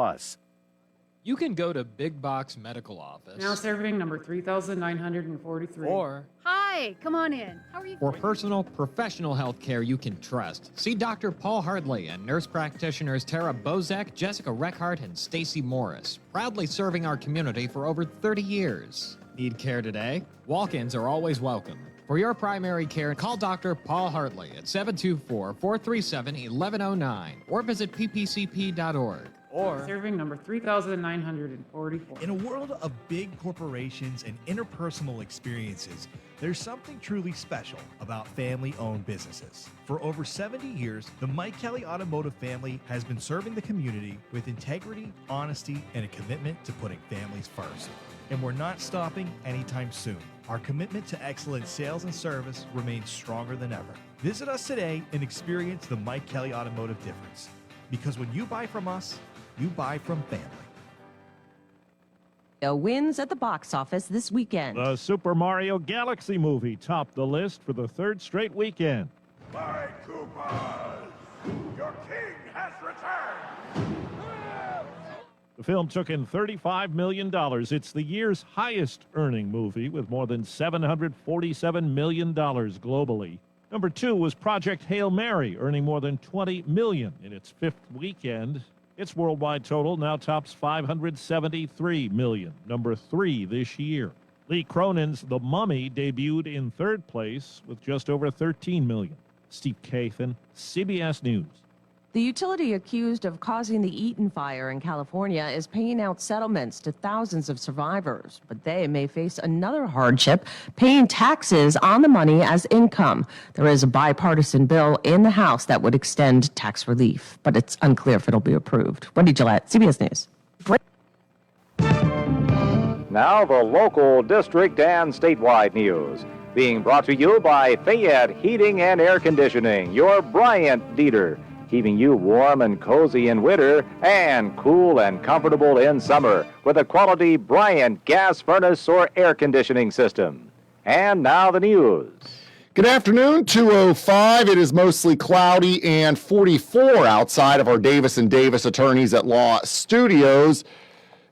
You can go to Big Box Medical Office. Now serving number 3,943. Or Hi, come on in. How are you? for personal, professional health care you can trust, see Dr. Paul Hardley and nurse practitioners Tara Bozak, Jessica Reckhart, and Stacy Morris, proudly serving our community for over 30 years. Need care today? Walk-ins are always welcome. For your primary care, call Dr. Paul Hartley at 724-437-1109 or visit ppcp.org. Or serving number 3,944. In a world of big corporations and interpersonal experiences, there's something truly special about family-owned businesses. For over 70 years, the Mike Kelly Automotive family has been serving the community with integrity, honesty, and a commitment to putting families first. And we're not stopping anytime soon. Our commitment to excellent sales and service remains stronger than ever. Visit us today and experience the Mike Kelly Automotive difference. Because when you buy from us, you buy from family. Wins at the box office this weekend. The Super Mario Galaxy movie topped the list for the third straight weekend. My Koopas, your king has returned! The film took in $35 million. It's the year's highest-earning movie with more than $747 million globally. Number 2 was Project Hail Mary, earning more than $20 million in its fifth weekend. Its worldwide total now tops $573 million, number 3 this year. Lee Cronin's The Mummy debuted in third place with just over $13 million. Steve Kathan, CBS News. The utility accused of causing the Eaton fire in California is paying out settlements to thousands of survivors, but they may face another hardship, paying taxes on the money as income. There is a bipartisan bill in the House that would extend tax relief, but it's unclear if it'll be approved. Wendy Gillette, CBS News. Now the local, district, and statewide news. Being brought to you by Fayette Heating and Air Conditioning, your Bryant dealer. Keeping you warm and cozy in winter and cool and comfortable in summer with a quality Bryant gas furnace or air conditioning system. And now the news. Good afternoon, 2:05. It is mostly cloudy and 44 outside of our Davis & Davis Attorneys at Law studios.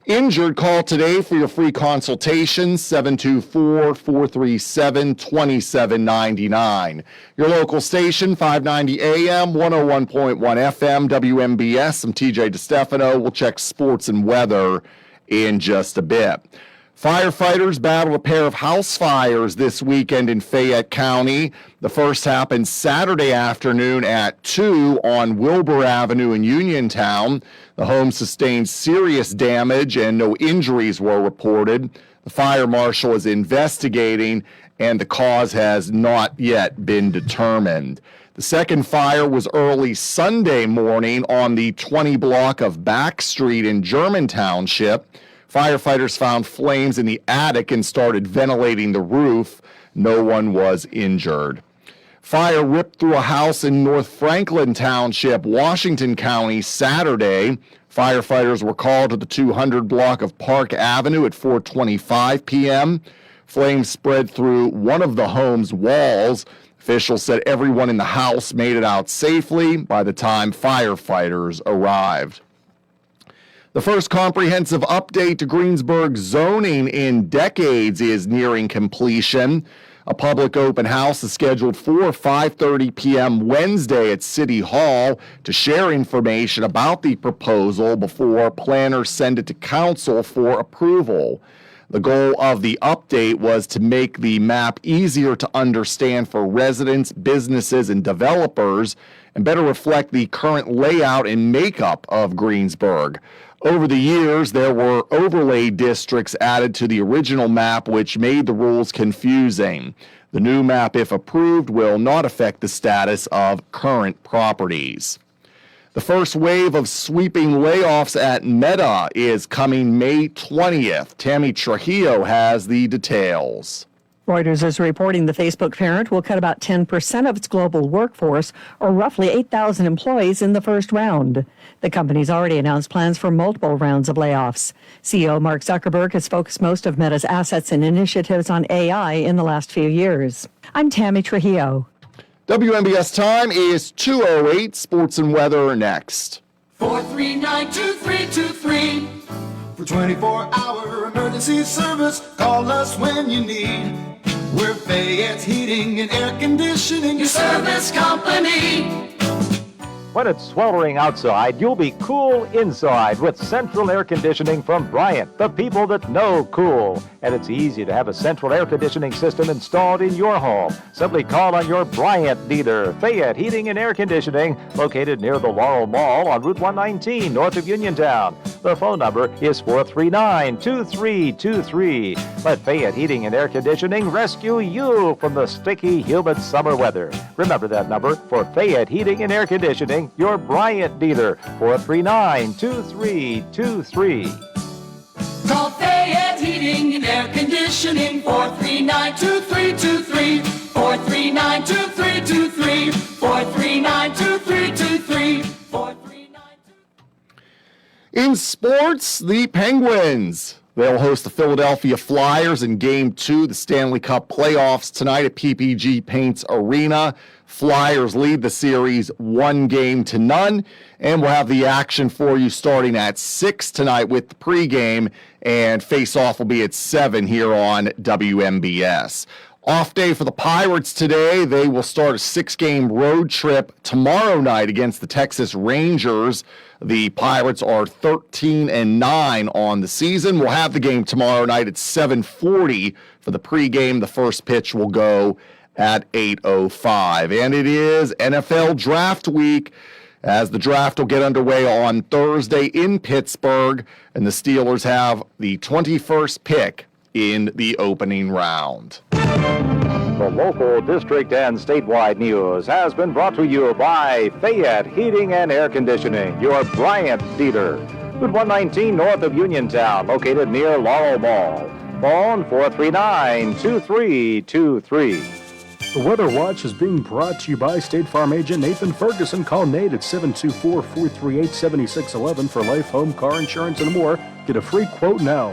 Injured, call today for your free consultation, 724-437-2799. Your local station, 590 AM, 101.1 FM, WMBS. I'm TJ DeStefano. We'll check sports and weather in just a bit. Firefighters battled a pair of house fires this weekend in Fayette County. The first happened Saturday afternoon at 2 on Wilbur Avenue in Uniontown. The home sustained serious damage and no injuries were reported. The fire marshal is investigating and the cause has not yet been determined. The second fire was early Sunday morning on the 20 block of Back Street in German Township. Firefighters found flames in the attic and started ventilating the roof. No one was injured. Fire ripped through a house in North Franklin Township, Washington County, Saturday. Firefighters were called to the 200 block of Park Avenue at 4:25 p.m. Flames spread through one of the home's walls. Officials said everyone in the house made it out safely by the time firefighters arrived. The first comprehensive update to Greensburg zoning in decades is nearing completion. A public open house is scheduled for 5:30 p.m. Wednesday at City Hall to share information about the proposal before planners send it to council for approval. The goal of the update was to make the map easier to understand for residents, businesses, and developers and better reflect the current layout and makeup of Greensburg. Over the years, there were overlay districts added to the original map, which made the rules confusing. The new map, if approved, will not affect the status of current properties. The first wave of sweeping layoffs at Meta is coming May 20th. Tammy Trujillo has the details. Reuters is reporting the Facebook parent will cut about 10% of its global workforce, or roughly 8,000 employees, in the first round. The company's already announced plans for multiple rounds of layoffs. CEO Mark Zuckerberg has focused most of Meta's assets and initiatives on AI in the last few years. I'm Tammy Trujillo. WMBS time is 2:08. Sports and weather next. 439-2323. For 24-hour emergency service, call us when you need. We're Fayette's Heating and Air Conditioning, your service company. When it's sweltering outside, you'll be cool inside with central air conditioning from Bryant, the people that know cool. And it's easy to have a central air conditioning system installed in your home. Simply call on your Bryant dealer, Fayette Heating and Air Conditioning, located near the Laurel Mall on Route 119, north of Uniontown. The phone number is 439-2323. Let Fayette Heating and Air Conditioning rescue you from the sticky, humid summer weather. Remember that number for Fayette Heating and Air Conditioning, your Bryant dealer, 439-2323. Call Fayette Heating and Air Conditioning, 439-2323, 439-2323, 439-2323, 439-2323. In sports, the Penguins. They'll host the Philadelphia Flyers in Game 2 of the Stanley Cup playoffs tonight at PPG Paints Arena. Flyers lead the series 1-0, and we'll have the action for you starting at 6 tonight with the pregame, and face-off will be at 7 here on WMBS. Off day for the Pirates today. They will start a 6-game road trip tomorrow night against the Texas Rangers. The Pirates are 13-9 on the season. We'll have the game tomorrow night at 7:40 for the pregame. The first pitch will go at 8:05. And it is NFL Draft Week, as the draft will get underway on Thursday in Pittsburgh, and the Steelers have the 21st pick in the opening round. The local, district, and statewide news has been brought to you by Fayette Heating and Air Conditioning, your Bryant dealer. Route 119 north of Uniontown, located near Laurel Mall. Phone 439-2323. The Weather Watch is being brought to you by State Farm agent Nathan Ferguson. Call Nate at 724-438-7611 for life, home, car insurance, and more. Get a free quote now.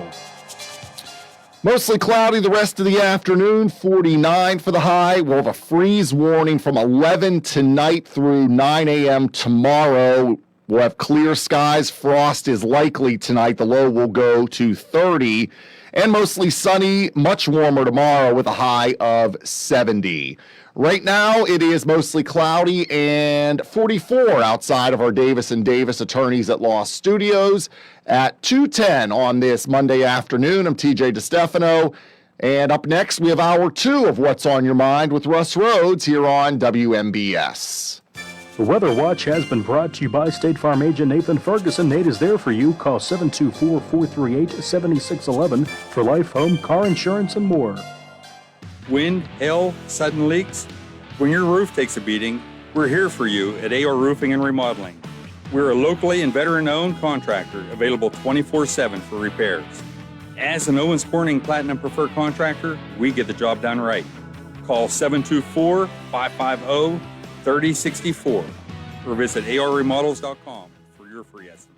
Mostly cloudy the rest of the afternoon, 49 for the high. We'll have a freeze warning from 11 tonight through 9 a.m. tomorrow. We'll have clear skies. Frost is likely tonight. The low will go to 30. And mostly sunny, much warmer tomorrow with a high of 70. Right now, it is mostly cloudy and 44 outside of our Davis & Davis Attorneys at Law Studios at 2:10 on this Monday afternoon. I'm TJ DeStefano, and up next, we have hour 2 of What's on Your Mind with Russ Rhodes here on WMBS. The Weather Watch has been brought to you by State Farm agent Nathan Ferguson. Nate is there for you. Call 724-438-7611 for life, home, car insurance, and more. Wind, hail, sudden leaks. When your roof takes a beating, we're here for you at AR Roofing and Remodeling. We're a locally and veteran-owned contractor available 24/7 for repairs. As an Owens Corning Platinum Preferred Contractor, we get the job done right. Call 724-550-3064 or visit arremodels.com for your free estimate.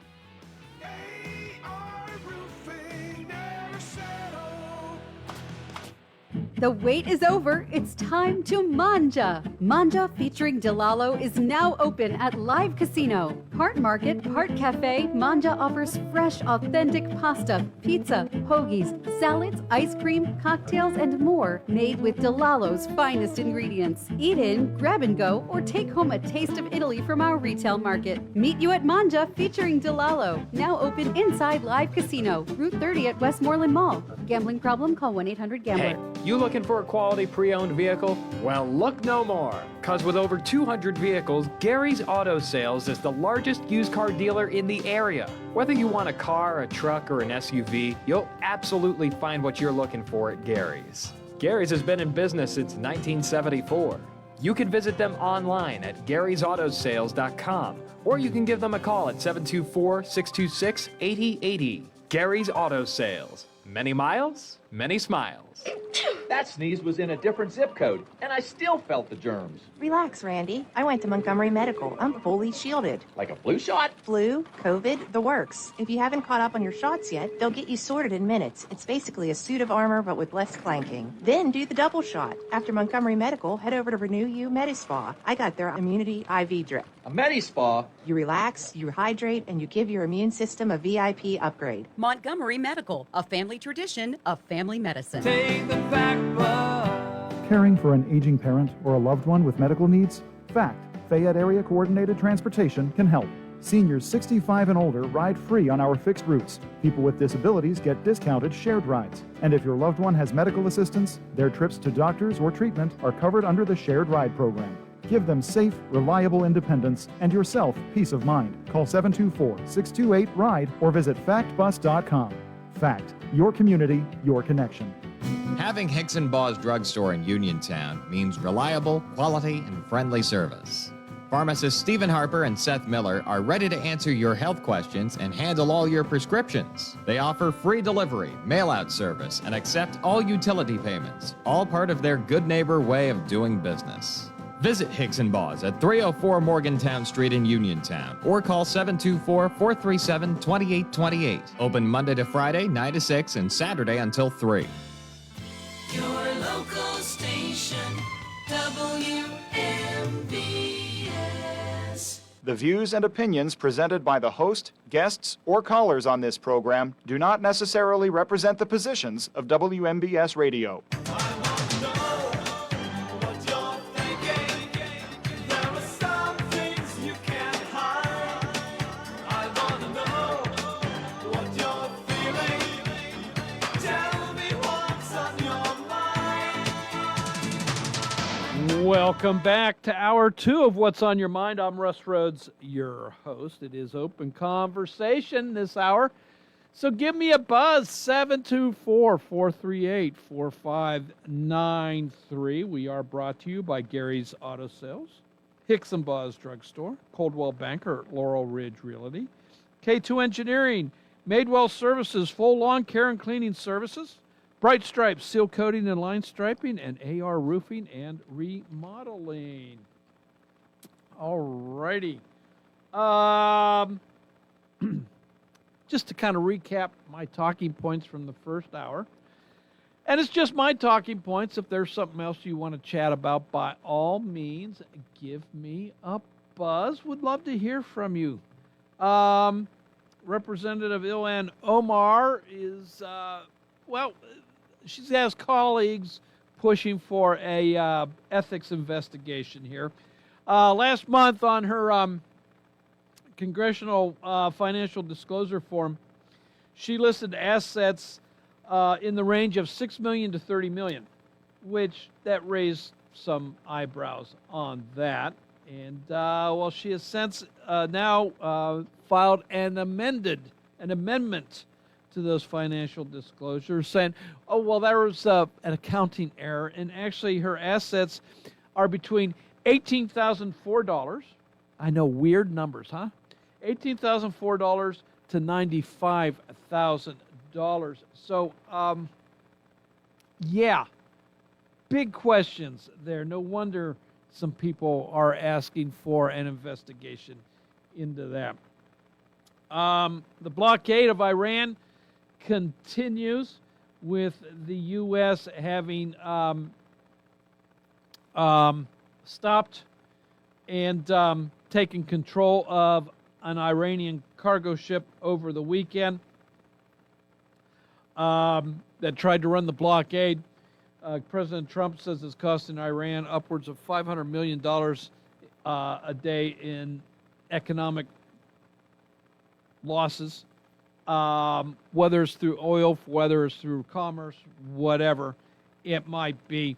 The wait is over. It's time to manja. Manja featuring Delalo is now open at Live Casino. Part market, part cafe, Manja offers fresh, authentic pasta, pizza, hoagies, salads, ice cream, cocktails, and more made with Delalo's finest ingredients. Eat in, grab and go, or take home a taste of Italy from our retail market. Meet you at Manja featuring Delalo. Now open inside Live Casino, Route 30 at Westmoreland Mall. Gambling problem? Call 1-800-GAMBLER. Hey, you looking for a quality pre-owned vehicle? Well, look no more, because with over 200 vehicles, Gary's Auto Sales is the largest used car dealer in the area. Whether you want a car, a truck, or an SUV, you'll absolutely find what you're looking for at Gary's. Gary's has been in business since 1974. You can visit them online at garysautosales.com, or you can give them a call at 724-626-8080. Gary's Auto Sales. Many miles, many smiles. That sneeze was in a different zip code, and I still felt the germs. Relax, Randy. I went to Montgomery Medical. I'm fully shielded. Like a flu shot? Flu, COVID, the works. If you haven't caught up on your shots yet, they'll get you sorted in minutes. It's basically a suit of armor, but with less clanking. Then do the double shot. After Montgomery Medical, head over to Renew You Medispa. I got their immunity IV drip. A Medispa? You relax, you hydrate, and you give your immune system a VIP upgrade. Montgomery Medical, a family tradition of family medicine. Take the fact book. Caring for an aging parent or a loved one with medical needs? Fact. Fayette Area Coordinated Transportation can help. Seniors 65 and older ride free on our fixed routes. People with disabilities get discounted shared rides. And if your loved one has medical assistance, their trips to doctors or treatment are covered under the shared ride program. Give them safe, reliable independence and yourself peace of mind. Call 724-628-RIDE or visit factbus.com. Fact, your community, your connection. Having Hicks & Baugh's drugstore in Uniontown means reliable, quality, and friendly service. Pharmacists Stephen Harper and Seth Miller are ready to answer your health questions and handle all your prescriptions. They offer free delivery, mail-out service, and accept all utility payments, all part of their good neighbor way of doing business. Visit Hicks & Baugh's at 304 Morgantown Street in Uniontown or call 724-437-2828. Open Monday to Friday, 9 to 6 and Saturday until 3. Your local station, WMBS. The views and opinions presented by the host, guests, or callers on this program do not necessarily represent the positions of WMBS Radio. Welcome back to Hour 2 of What's on Your Mind. I'm Russ Rhodes, your host. It is open conversation this hour. So give me a buzz, 724-438-4593. We are brought to you by Gary's Auto Sales, Hicks & Baugh's Drugstore, Coldwell Banker, Laurel Ridge Realty, K2 Engineering, Madewell Services, full lawn care and cleaning services, Bright Stripes, seal coating and line striping, and AR roofing and remodeling. All righty. Just to kind of recap my talking points from the first hour. And it's just my talking points. If there's something else you want to chat about, by all means, give me a buzz. Would love to hear from you. Representative Ilhan Omar is, she has colleagues pushing for a ethics investigation here. Last month on her Congressional Financial Disclosure Form, she listed assets in the range of $6 million to $30 million, which that raised some eyebrows on that. And she has since now filed an amendment to those financial disclosures, saying, there was an accounting error, and actually her assets are between $18,004, I know, weird numbers, huh? $18,004 to $95,000. So, big questions there. No wonder some people are asking for an investigation into that. The blockade of Iran continues, with the U.S. having stopped and taken control of an Iranian cargo ship over the weekend that tried to run the blockade. President Trump says it's costing Iran upwards of $500 million a day in economic losses, whether it's through oil, whether it's through commerce, whatever it might be,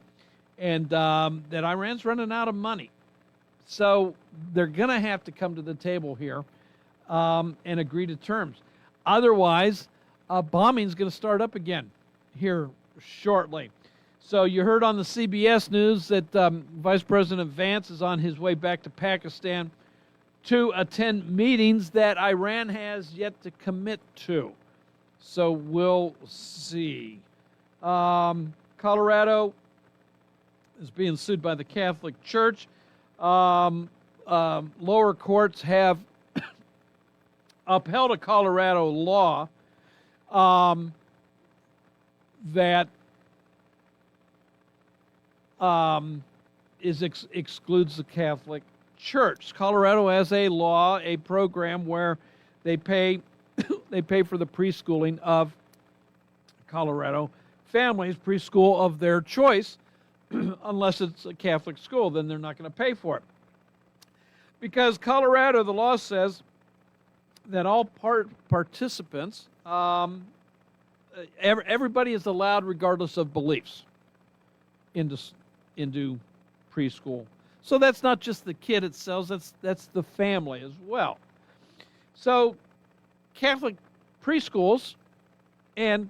and that Iran's running out of money. So they're going to have to come to the table here and agree to terms. Otherwise, bombing's going to start up again here shortly. So you heard on the CBS News that Vice President Vance is on his way back to Pakistan to attend meetings that Iran has yet to commit to. So we'll see. Colorado is being sued by the Catholic Church. Lower courts have upheld a Colorado law that excludes the Catholic Church. Colorado has a law, a program where they pay for the preschooling of Colorado families, preschool of their choice, unless it's a Catholic school, then they're not going to pay for it. Because Colorado, the law says that all participants, everybody is allowed regardless of beliefs into preschool. So that's not just the kid itself, that's the family as well. So Catholic preschools and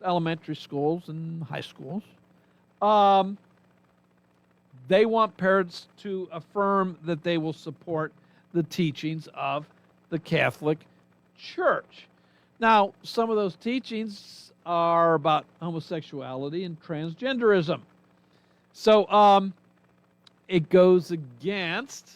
elementary schools and high schools, they want parents to affirm that they will support the teachings of the Catholic Church. Now, some of those teachings are about homosexuality and transgenderism. So it goes against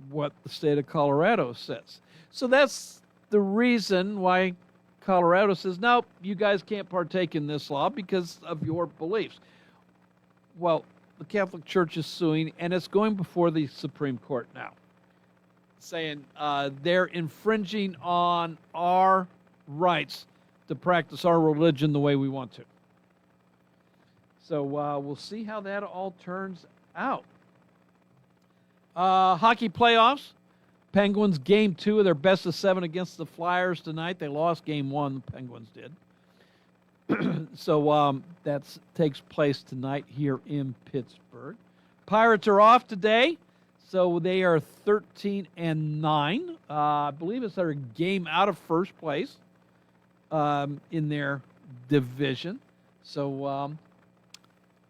what the state of Colorado says. So that's the reason why Colorado says, no, you guys can't partake in this law because of your beliefs. Well, the Catholic Church is suing, and it's going before the Supreme Court now, saying they're infringing on our rights to practice our religion the way we want to. So we'll see how that all turns out. Hockey playoffs. Penguins game 2 of their best of 7 against the Flyers tonight. They lost game 1, the Penguins did. So that takes place tonight here in Pittsburgh. Pirates are off today, so they are 13-9. I believe it's their game out of first place in their division. So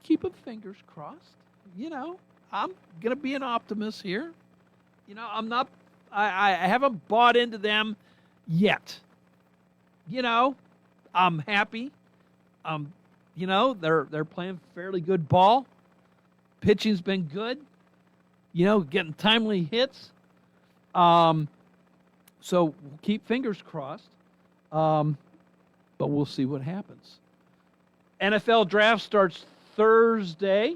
keep them fingers crossed. You know, I'm going to be an optimist here. You know, I haven't bought into them yet. You know, I'm happy. You know, they're playing fairly good ball. Pitching's been good. You know, getting timely hits. So keep fingers crossed. But we'll see what happens. NFL draft starts Thursday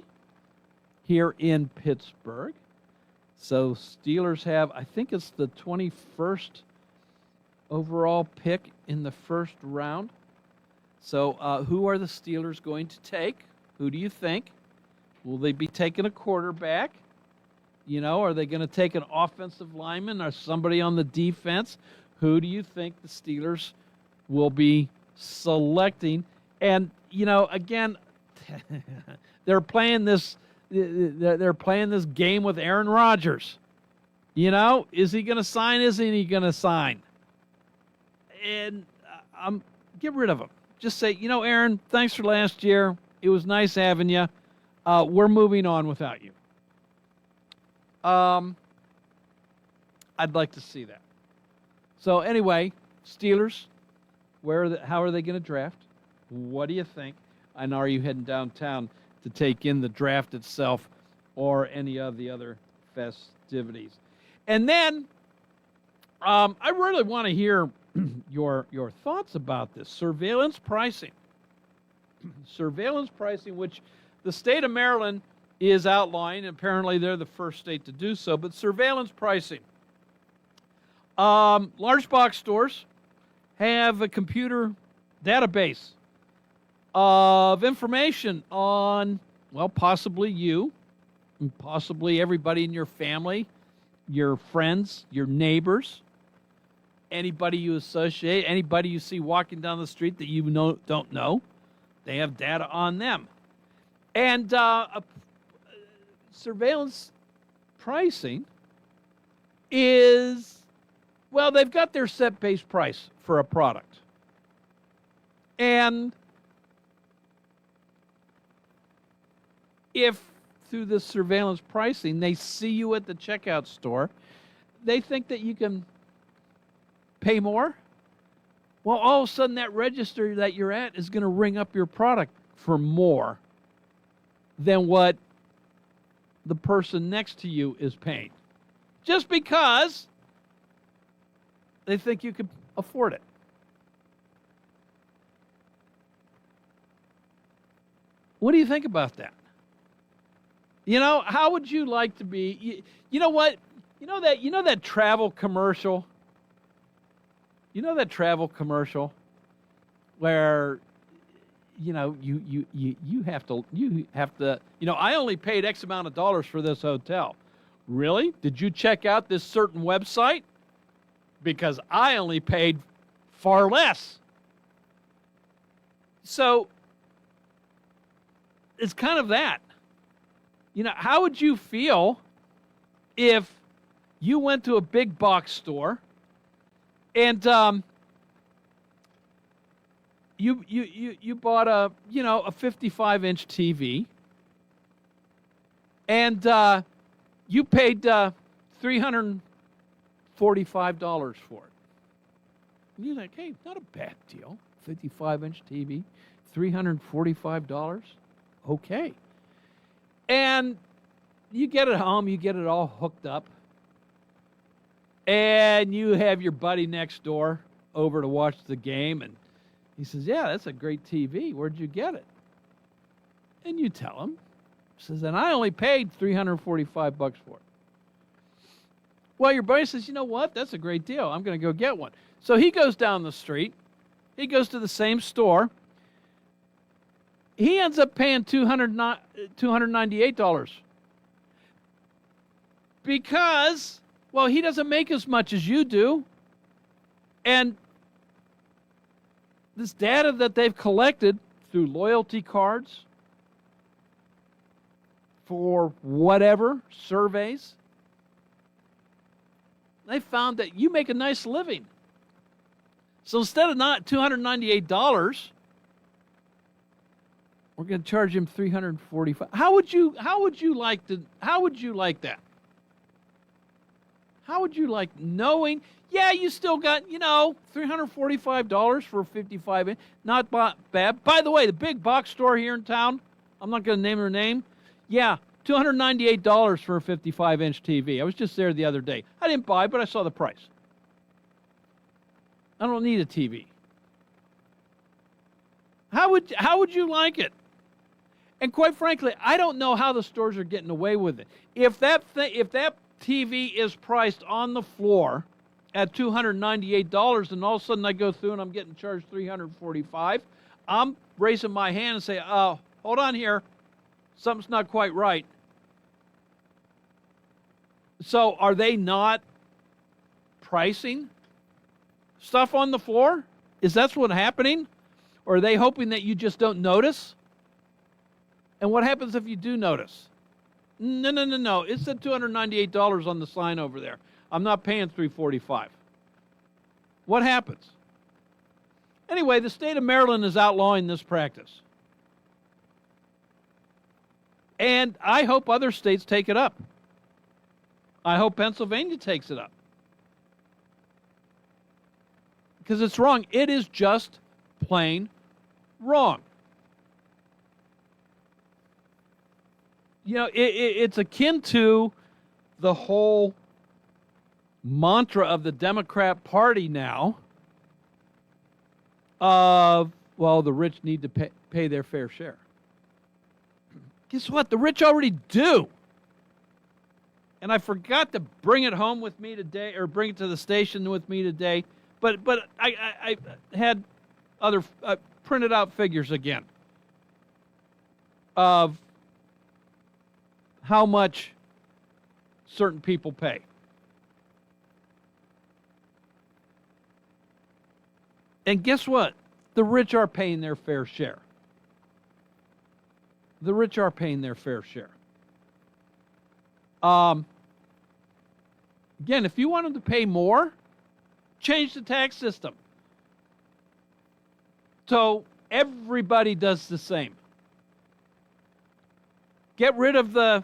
here in Pittsburgh. So Steelers have, I think it's the 21st overall pick in the first round. So who are the Steelers going to take? Who do you think? Will they be taking a quarterback? You know, are they going to take an offensive lineman or somebody on the defense? Who do you think the Steelers will be selecting? And, you know, again, they're playing this game with Aaron Rodgers. You know, is he going to sign? Isn't he going to sign? And get rid of him. Just say, you know, Aaron, thanks for last year. It was nice having you. We're moving on without you. I'd like to see that. So anyway, Steelers, how are they going to draft? What do you think? And are you heading downtown to take in the draft itself or any of the other festivities? And then I really want to hear your thoughts about this. Surveillance pricing. Surveillance pricing, which the state of Maryland is outlawing. Apparently, they're the first state to do so. But surveillance pricing. Large box stores have a computer database of information on, well, possibly you, and possibly everybody in your family, your friends, your neighbors, anybody you associate, anybody you see walking down the street that you don't know. They have data on them. And surveillance pricing is, well, they've got their set base price for a product. And if through this surveillance pricing, they see you at the checkout store, they think that you can pay more, well, all of a sudden that register that you're at is going to ring up your product for more than what the person next to you is paying. Just because they think you can afford it. What do you think about that? You know, how would you like to be? You know what? You know that travel commercial? You know that travel commercial where you have to, I only paid X amount of dollars for this hotel. Really? Did you check out this certain website? Because I only paid far less. So it's kind of that. How would you feel if you went to a big box store and you bought a 55-inch TV and you paid $345 for it? And you're like, hey, not a bad deal. 55-inch TV, $345. Okay. And you get it home, you get it all hooked up, and you have your buddy next door over to watch the game, and he says, yeah, that's a great TV. Where'd you get it? And you tell him. He says, and I only paid $345 for it. Well, your buddy says, you know what? That's a great deal. I'm going to go get one. So he goes down the street. He goes to the same store. He ends up paying $298 because, well, he doesn't make as much as you do. And this data that they've collected through loyalty cards, for whatever, surveys, they found that you make a nice living. So instead of not $298, we're going to charge him $345. How would you like that? How would you like knowing, yeah, you still got, $345 for a 55 inch. Not bad. By the way, the big box store here in town, I'm not going to name her name. Yeah, $298 for a 55-inch TV. I was just there the other day. I didn't buy, but I saw the price. I don't need a TV. How would you like it? And quite frankly, I don't know how the stores are getting away with it. If that TV is priced on the floor at $298, and all of a sudden I go through and I'm getting charged $345, I'm raising my hand and say, "Oh, hold on here, something's not quite right." So, are they not pricing stuff on the floor? Is that what's happening? Or are they hoping that you just don't notice? And what happens if you do notice? No. It said $298 on the sign over there. I'm not paying $345. What happens? Anyway, the state of Maryland is outlawing this practice. And I hope other states take it up. I hope Pennsylvania takes it up. Because it's wrong. It is just plain wrong. It's akin to the whole mantra of the Democrat Party now of, well, the rich need to pay their fair share. Guess what? The rich already do. And I forgot to bring it home with me today, or bring it to the station with me today, but I had other printed out figures again of how much certain people pay. And guess what? The rich are paying their fair share. The rich are paying their fair share. Again, if you want them to pay more, change the tax system. So everybody does the same. Get rid of the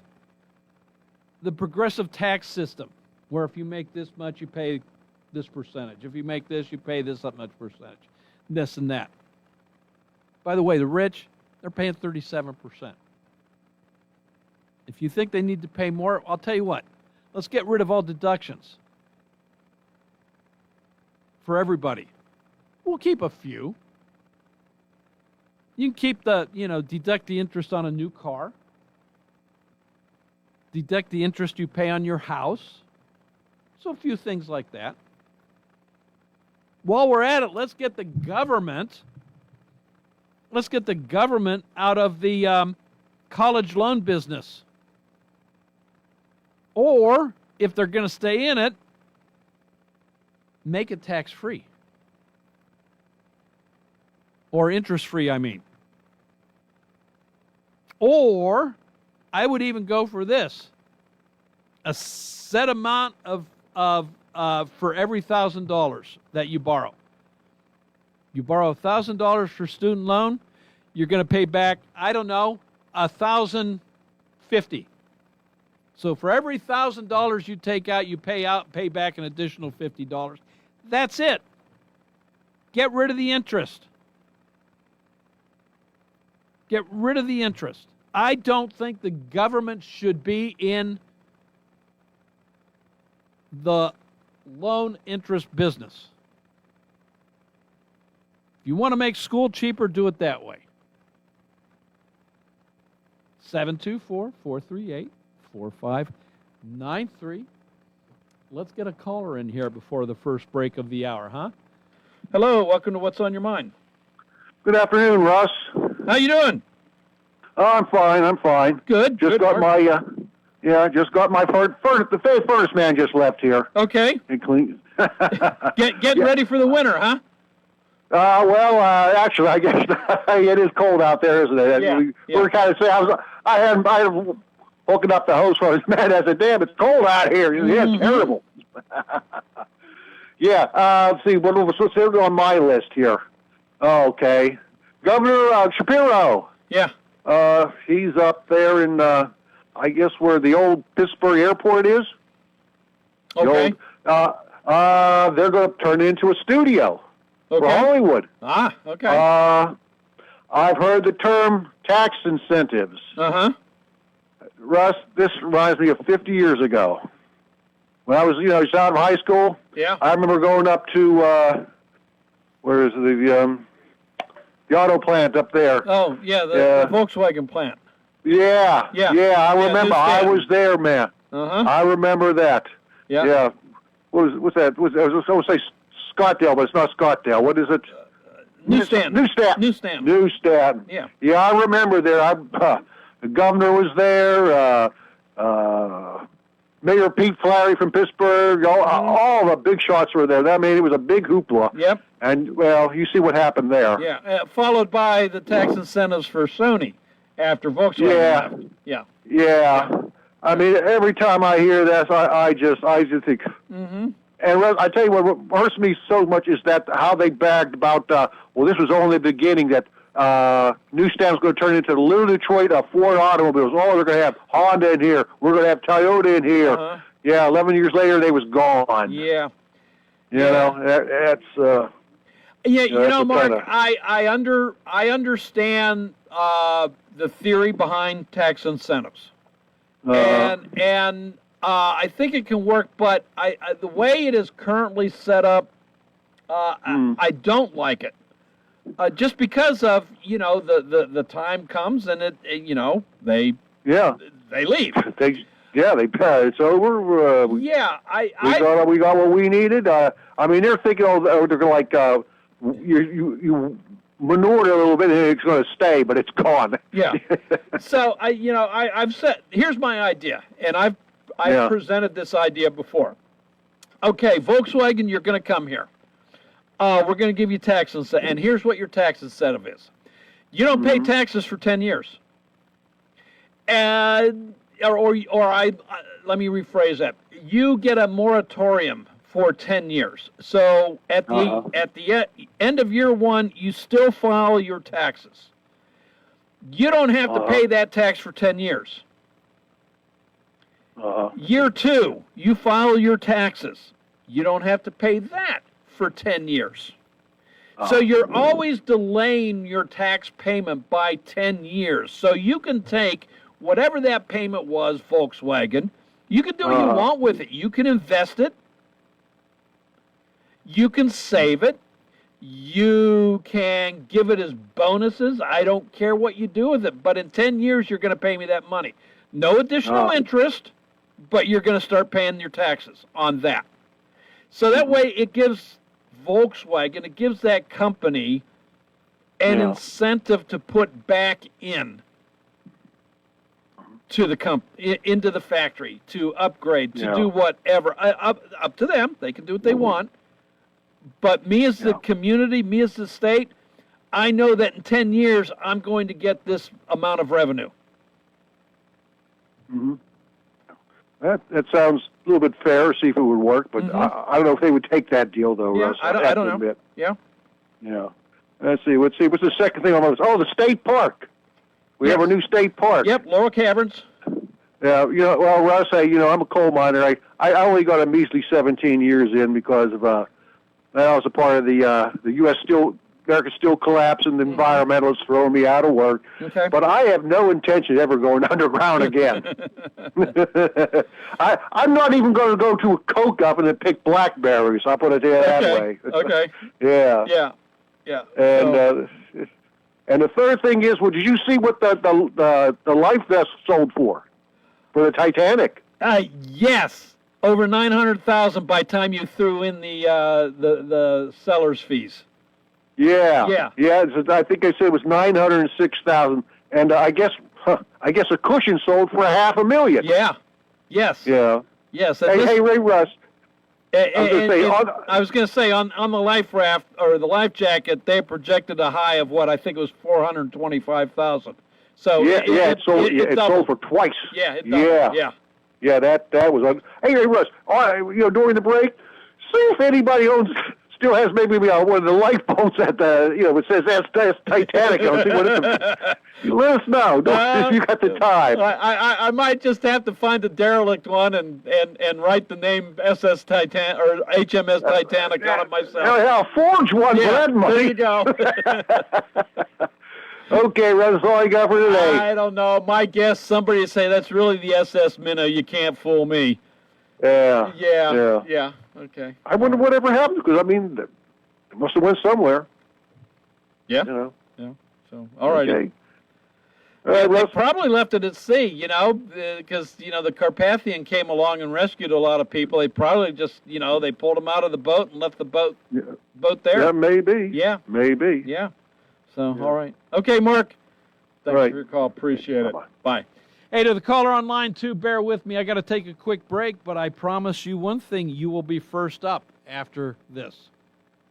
progressive tax system, where if you make this much, you pay this percentage. If you make this, you pay this much percentage. This and that. By the way, the rich, they're paying 37%. If you think they need to pay more, I'll tell you what. Let's get rid of all deductions for everybody. We'll keep a few. You can keep deduct the interest on a new car. Deduct the interest you pay on your house. So a few things like that. While we're at it, let's get the government let's get the government out of the college loan business. Or, if they're going to stay in it, make it tax-free. Or interest-free, I mean. Or, I would even go for this. A set amount of for every $1,000 that you borrow. You borrow $1,000 for student loan, you're going to pay back, I don't know, $1,050. So for every $1,000 you take out, you pay back an additional $50. That's it. Get rid of the interest. Get rid of the interest. I don't think the government should be in the loan interest business. If you want to make school cheaper, do it that way. 724-438-4593. Let's get a caller in here before the first break of the hour, huh? Hello, welcome to What's on Your Mind. Good afternoon, Russ. How you doing? Oh, I'm fine. Good. Just good got work. my just got my the furnace man just left here. Okay. And clean. Getting ready for the winter, huh? Actually, I guess it is cold out there, isn't it? Yeah, We're kind of saying I had woken up the hose furnace man. I said, "Damn, it's cold out here." Yeah, it's terrible. Let's see what's on my list here. Okay, Governor Shapiro. Yeah. He's up there in I guess where the old Pittsburgh airport is. Okay. They're going to turn it into a studio for Hollywood. Ah, okay. I've heard the term tax incentives. Uh-huh. Russ, this reminds me of 50 years ago. When I was, just out of high school. Yeah. I remember going up to, where is the auto plant up there. Oh, yeah, the Volkswagen plant. Yeah. I remember. I was there, man. Uh-huh. I remember that. Yeah. What's that? I was going to say Scottsdale, but it's not Scottsdale. What is it? Newstadt. Yeah. Yeah, I remember there. The governor was there. Mayor Pete Flaherty from Pittsburgh. All the big shots were there. I mean, it was a big hoopla. Yep. And, well, you see what happened there. Yeah. Followed by the tax incentives for Sony after Volkswagen left. Yeah. Yeah. I mean, every time I hear that, I just think. Mm-hmm. And I tell you what hurts me so much is that how they bagged about. This was only the beginning. That Newstown was going to turn into the Little Detroit of Ford automobiles. Oh, they're going to have Honda in here. We're going to have Toyota in here. Uh-huh. Yeah, 11 years later, they was gone. Yeah. You know, that's. Mark, I understand the theory behind tax incentives. And I think it can work, but the way it is currently set up, I don't like it. Just because of the time comes and they leave. It's over. We got what we needed. I mean, they're thinking, they're going to like you manure it a little bit and it's going to stay, but it's gone. Yeah. So I've said, here's my idea, and I've presented this idea before. Okay, Volkswagen, you're going to come here. We're going to give you tax incentive, and here's what your tax incentive is. You don't pay taxes for 10 years. And let me rephrase that. You get a moratorium for 10 years. So at the end of year one, you still file your taxes. You don't have to pay that tax for 10 years. Year two, you file your taxes. You don't have to pay that for 10 years. So you're always delaying your tax payment by 10 years. So you can take whatever that payment was, Volkswagen, you can do what you want with it. You can invest it. You can save it. You can give it as bonuses. I don't care what you do with it, but in 10 years, you're going to pay me that money. No additional interest, but you're going to start paying your taxes on that. So that way it gives Volkswagen, it gives that company an Yeah. incentive to put back in to the into the factory, to upgrade, to Yeah. do whatever. Up to them. They can do what they want. But me as the community, me as the state, I know that in 10 years, I'm going to get this amount of revenue. Mm-hmm. That sounds a little bit fair. See if it would work, but I don't know if they would take that deal, though. Yeah, Russ. I don't have to know. admit. Yeah. Yeah. Let's see. What's the second thing on my list? Oh, the state park. We have a new state park. Yep, Laurel Caverns. Yeah. Well, Russ, I'm a coal miner. I only got a measly 17 years in because of I was a part of the U.S. American Steel collapse, and the environmentalists throwing me out of work. Okay. But I have no intention of ever going underground again. I'm not even going to go to a coke oven and pick blackberries. I'll put it that way. Okay. Yeah. Yeah. Yeah. And the third thing is, well, did you see what the life vest sold for the Titanic? Yes, over 900,000 by the time you threw in the seller's fees. Yeah. I think I said it was 906,000, and I guess a cushion sold for $500,000. Yeah. Yes. Yeah. Yes. Hey, Ray Russ. I was going to say on the life raft or the life jacket, they projected a high of what I think was 425,000. So it sold for twice. Yeah, it doubled. Yeah. That was. Hey, Ray Russ. During the break, see if anybody still has maybe one of the lifeboats at the it says that's Titanic. I'll see what it's. Let us know if you got the time. I might just have to find a derelict one and write the name SS Titan or HMS Titanic on it myself. Hell, forge one for that money. There you go. Okay, Russ, that's all I got for today. I don't know. My guess, somebody would say that's really the SS Minnow. You can't fool me. Yeah. Yeah. Okay. I wonder whatever happened, because they must have went somewhere. Yeah. Yeah. So, all right. Okay. They probably left it at sea, because, the Carpathian came along and rescued a lot of people. They probably just, they pulled them out of the boat and left the boat there. Yeah, maybe. Yeah. Maybe. Yeah. So, all right. Okay, Mark. Thanks for your call. Appreciate it. Bye. Hey, to the caller on line 2, bear with me. I got to take a quick break, but I promise you one thing. You will be first up after this.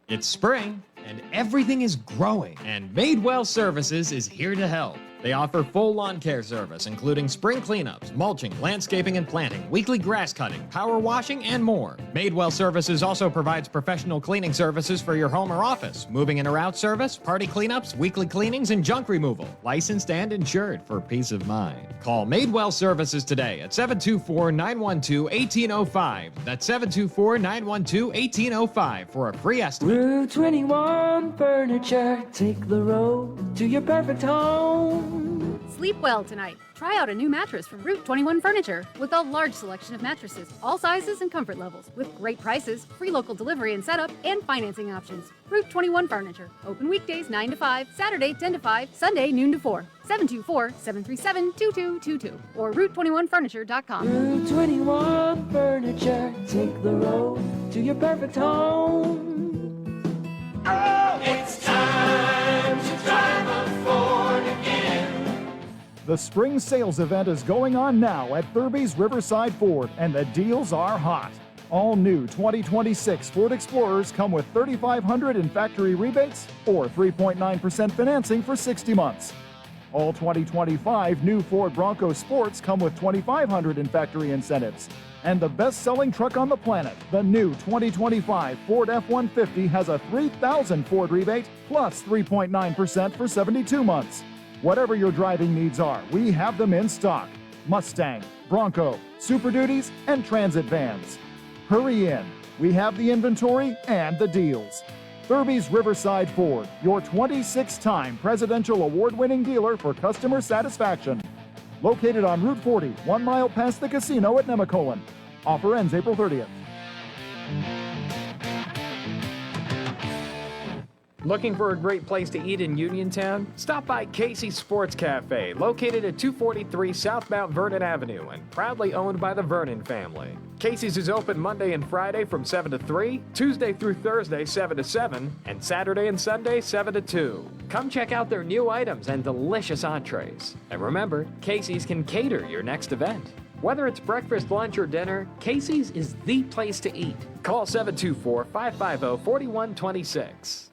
It's spring, and everything is growing, and Madewell Services is here to help. They offer full lawn care service, including spring cleanups, mulching, landscaping and planting, weekly grass cutting, power washing, and more. Madewell Services also provides professional cleaning services for your home or office, moving in or out service, party cleanups, weekly cleanings, and junk removal. Licensed and insured for peace of mind. Call Madewell Services today at 724-912-1805. That's 724-912-1805 for a free estimate. Route 21 Furniture, take the road to your perfect home. Sleep well tonight. Try out a new mattress from Route 21 Furniture with a large selection of mattresses, all sizes and comfort levels, with great prices, free local delivery and setup, and financing options. Route 21 Furniture. Open weekdays 9 to 5, Saturday 10 to 5, Sunday noon to 4. 724-737-2222 or Route21Furniture.com. Route 21 Furniture, take the road to your perfect home. Oh, it's time to drive a Ford again. The spring sales event is going on now at Thurby's Riverside Ford, and the deals are hot. All new 2026 Ford Explorers come with $3,500 in factory rebates or 3.9% financing for 60 months. All 2025 new Ford Bronco Sports come with $2,500 in factory incentives. And the best-selling truck on the planet, the new 2025 Ford F-150, has a $3,000 Ford rebate plus 3.9% for 72 months. Whatever your driving needs are, we have them in stock. Mustang, Bronco, Super Duties, and Transit vans. Hurry in. We have the inventory and the deals. Thurby's Riverside Ford, your 26-time presidential award-winning dealer for customer satisfaction. Located on Route 40, 1 mile past the casino at Nemacolin. Offer ends April 30th. Looking for a great place to eat in Uniontown? Stop by Casey's Sports Cafe, located at 243 South Mount Vernon Avenue and proudly owned by the Vernon family. Casey's is open Monday and Friday from 7 to 3, Tuesday through Thursday 7 to 7, and Saturday and Sunday 7 to 2. Come check out their new items and delicious entrees. And remember, Casey's can cater your next event. Whether it's breakfast, lunch, or dinner, Casey's is the place to eat. Call 724-550-4126.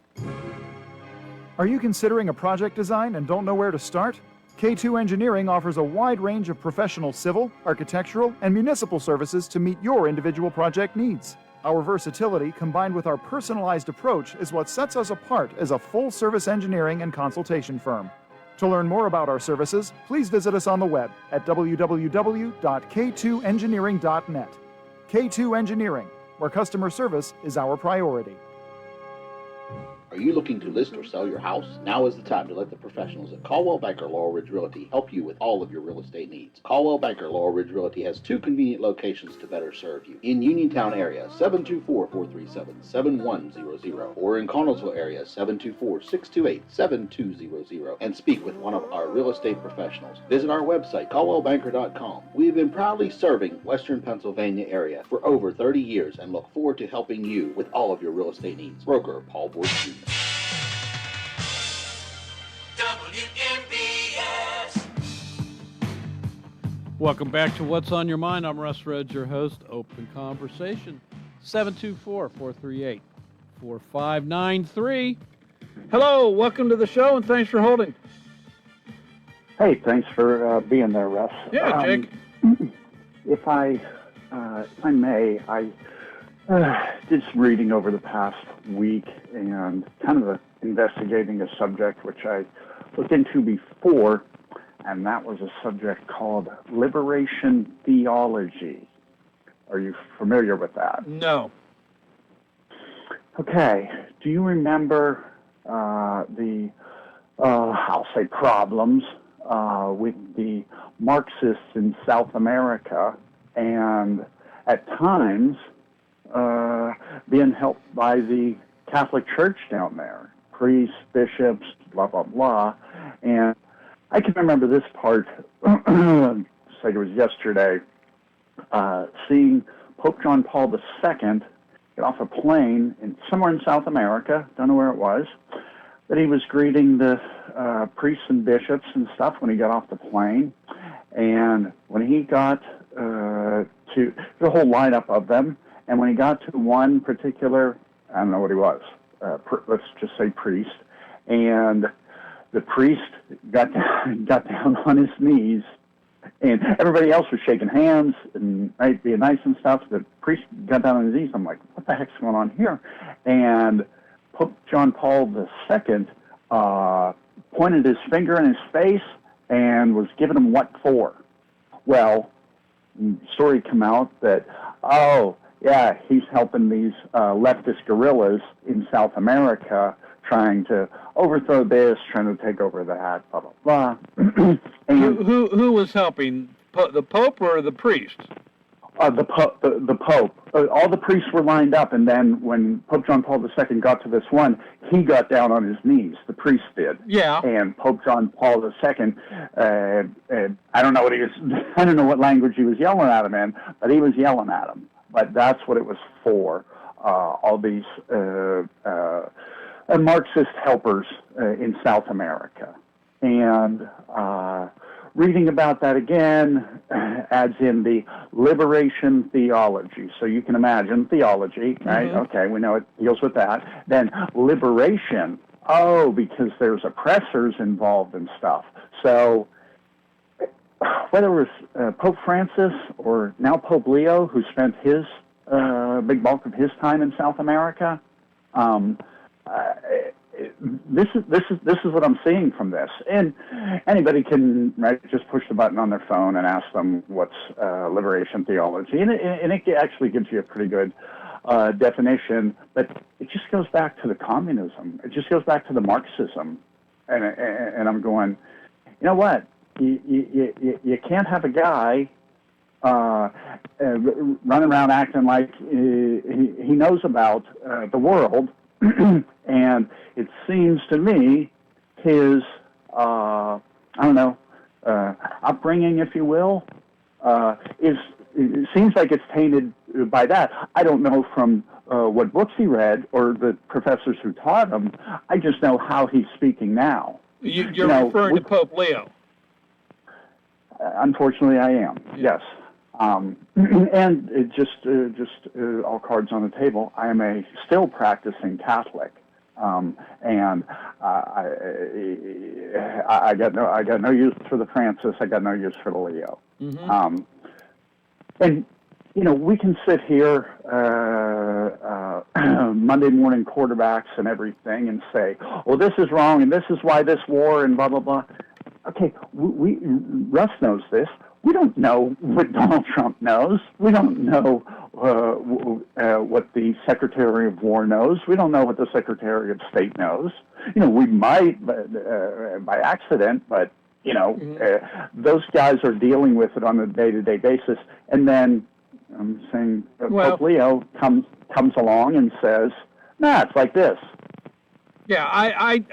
Are you considering a project design and don't know where to start? K2 Engineering offers a wide range of professional civil, architectural, and municipal services to meet your individual project needs. Our versatility, combined with our personalized approach, is what sets us apart as a full-service engineering and consultation firm. To learn more about our services, please visit us on the web at www.k2engineering.net. K2 Engineering, where customer service is our priority. Are you looking to list or sell your house? Now is the time to let the professionals at Caldwell Banker Laurel Ridge Realty help you with all of your real estate needs. Caldwell Banker Laurel Ridge Realty has two convenient locations to better serve you. In Uniontown area, 724-437-7100, or in Connellsville area, 724-628-7200, and speak with one of our real estate professionals. Visit our website, caldwellbanker.com. We have been proudly serving Western Pennsylvania area for over 30 years and look forward to helping you with all of your real estate needs. Broker Paul Board Jr. Welcome back to What's on Your Mind. I'm Russ Rhodes, your host. Open conversation, 724-438-4593. Hello, welcome to the show, and thanks for holding. Hey, thanks for being there, Russ. Yeah, Jake. If I may, I did some reading over the past week and kind of investigating a subject which I looked into before, and that was a subject called liberation theology. Are you familiar with that? No. Okay. Do you remember the, I'll say, problems with the Marxists in South America, and at times being helped by the Catholic Church down there, priests, bishops, blah, blah, blah. And I can remember this part, like it was yesterday, seeing Pope John Paul II get off a plane somewhere in South America, don't know where it was, but he was greeting the priests and bishops and stuff when he got off the plane. And when he got to the whole lineup of them, and when he got to one particular, I don't know what he was, let's just say priest, and the priest got down on his knees, and everybody else was shaking hands and being nice and stuff. The priest got down on his knees. I'm like, what the heck's going on here? And Pope John Paul II pointed his finger in his face and was giving him what for. Well, the story came out that, oh, yeah, he's helping these leftist guerrillas in South America trying to overthrow this, trying to take over that, blah, blah, blah. And Who was helping? The Pope or the priest? The Pope. All the priests were lined up, and then when Pope John Paul II got to this one, he got down on his knees. The priest did. Yeah. And Pope John Paul II, I don't know what he was. I don't know what language he was yelling at him in, but he was yelling at him. But that's what it was for. All these Marxist helpers in South America, and reading about that again adds in the liberation theology. So you can imagine theology, right? Mm-hmm. Okay, we know it deals with that. Then liberation, because there's oppressors involved and stuff. So whether it was Pope Francis or now Pope Leo, who spent his big bulk of his time in South America, this is what I'm seeing from this. And anybody can just push the button on their phone and ask them what's liberation theology, and it actually gives you a pretty good definition. But it just goes back to the communism. It just goes back to the Marxism, and I'm going, you know what? You can't have a guy running around acting like he knows about the world And it seems to me his, upbringing, if you will, it seems like it's tainted by that. I don't know from what books he read or the professors who taught him. I just know how he's speaking now. You're referring to Pope Leo. Unfortunately, I am. Yes. And it just all cards on the table. I am a still practicing Catholic, and I got no use for the Francis. I got no use for the Leo. Mm-hmm. And we can sit here Monday morning quarterbacks and everything and say, well, this is wrong and this is why this war and blah blah blah. Okay, Russ knows this. We don't know what Donald Trump knows. We don't know what the Secretary of War knows. We don't know what the Secretary of State knows. We might by accident, but those guys are dealing with it on a day-to-day basis. And then I'm saying Pope Leo comes along and says, "Nah, it's like this." Yeah, I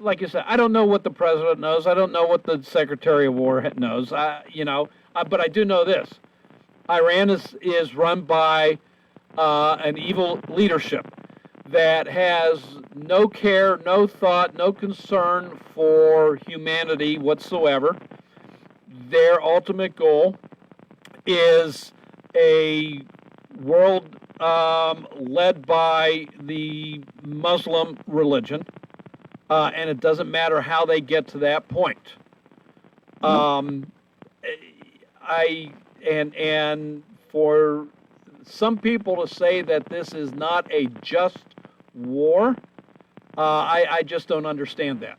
like you said, I don't know what the president knows. I don't know what the Secretary of War knows. But I do know this: Iran is run by an evil leadership that has no care, no thought, no concern for humanity whatsoever. Their ultimate goal is a world led by the Muslim religion, and it doesn't matter how they get to that point. And for some people to say that this is not a just war, I just don't understand that.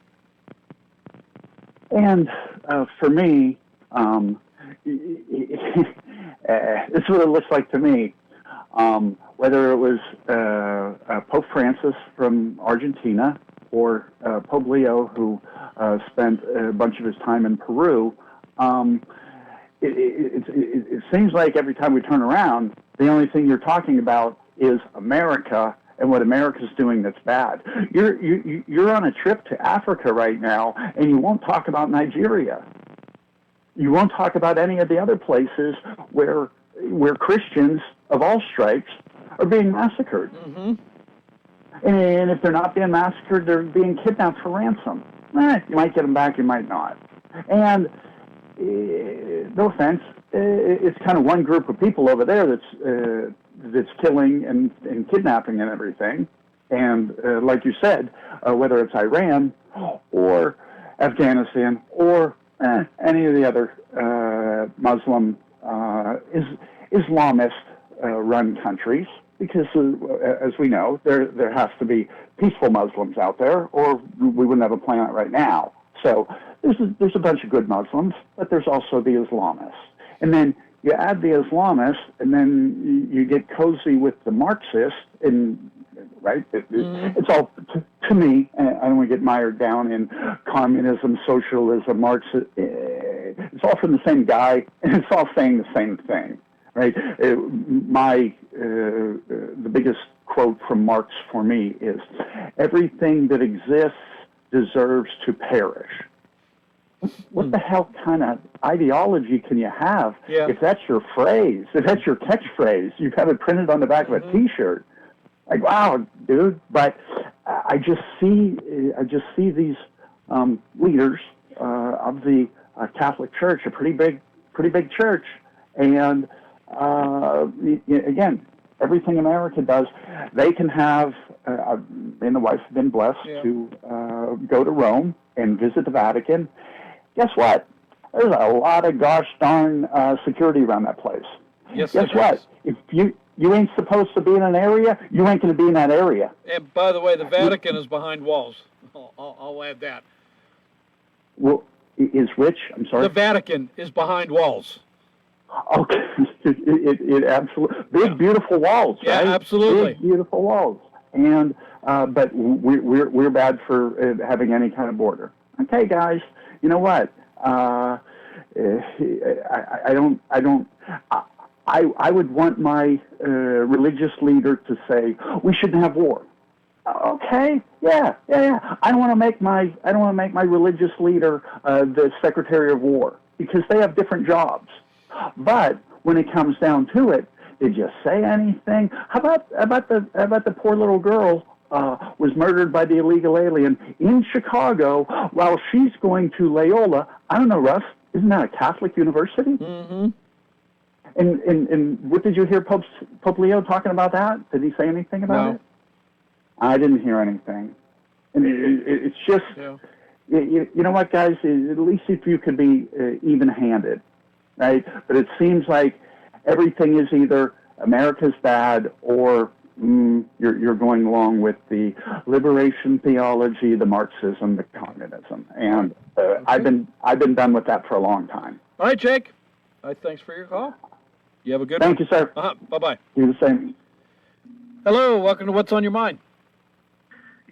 And for me, this is what it looks like to me. Whether it was Pope Francis from Argentina or Pope Leo, who spent a bunch of his time in Peru, it seems like every time we turn around, the only thing you're talking about is America and what America's doing that's bad. You're on a trip to Africa right now, and you won't talk about Nigeria. You won't talk about any of the other places where Christians of all stripes are being massacred. Mm-hmm. And if they're not being massacred, they're being kidnapped for ransom. You might get them back, you might not. And no offense, it's kind of one group of people over there that's killing and kidnapping and everything. And like you said, whether it's Iran or Afghanistan or any of the other Muslim Islamist-run countries, because as we know, there has to be peaceful Muslims out there, or we wouldn't have a planet right now. So there's a bunch of good Muslims, but there's also the Islamists. And then you add the Islamists, and then you get cozy with the Marxists, and right? It's all, to me, I don't want to get mired down in communism, socialism, Marxism. It's all from the same guy, and it's all saying the same thing, right? The biggest quote from Marx for me is, "Everything that exists deserves to perish." What the hell kind of ideology can you have if that's your phrase, if that's your catchphrase? You've got it printed on the back of a T-shirt. Like, wow, dude! But I just see these leaders of the Catholic Church, a pretty big church, and again, everything America does, they can have. Me and the wife have been blessed to go to Rome and visit the Vatican. Guess what? There's a lot of gosh darn security around that place. Yes, guess what? If you ain't supposed to be in an area, you ain't going to be in that area. And by the way, the Vatican is behind walls. I'll add that. Well, is which? I'm sorry? The Vatican is behind walls. Okay. It absolutely, big, beautiful walls, right? Yeah, absolutely. Big, beautiful walls. And, but we're bad for having any kind of border. Okay, guys, you know what? I would want my religious leader to say we shouldn't have war. Okay, yeah. I don't want to make my religious leader the Secretary of War because they have different jobs. But when it comes down to it, did you say anything? How about the poor little girl was murdered by the illegal alien in Chicago while she's going to Loyola? I don't know, Russ. Isn't that a Catholic university? Mm-hmm. And what did you hear Pope Leo talking about that? Did he say anything about it? I didn't hear anything. And it's just, you know what, guys? At least if you could be even-handed, right? But it seems like everything is either America's bad or you're going along with the liberation theology, the Marxism, the communism. And I've been done with that for a long time. All right, Jake. Thanks for your call. You have a good Thank one. you, sir. Bye-bye. You the same. Hello, welcome to What's on Your Mind.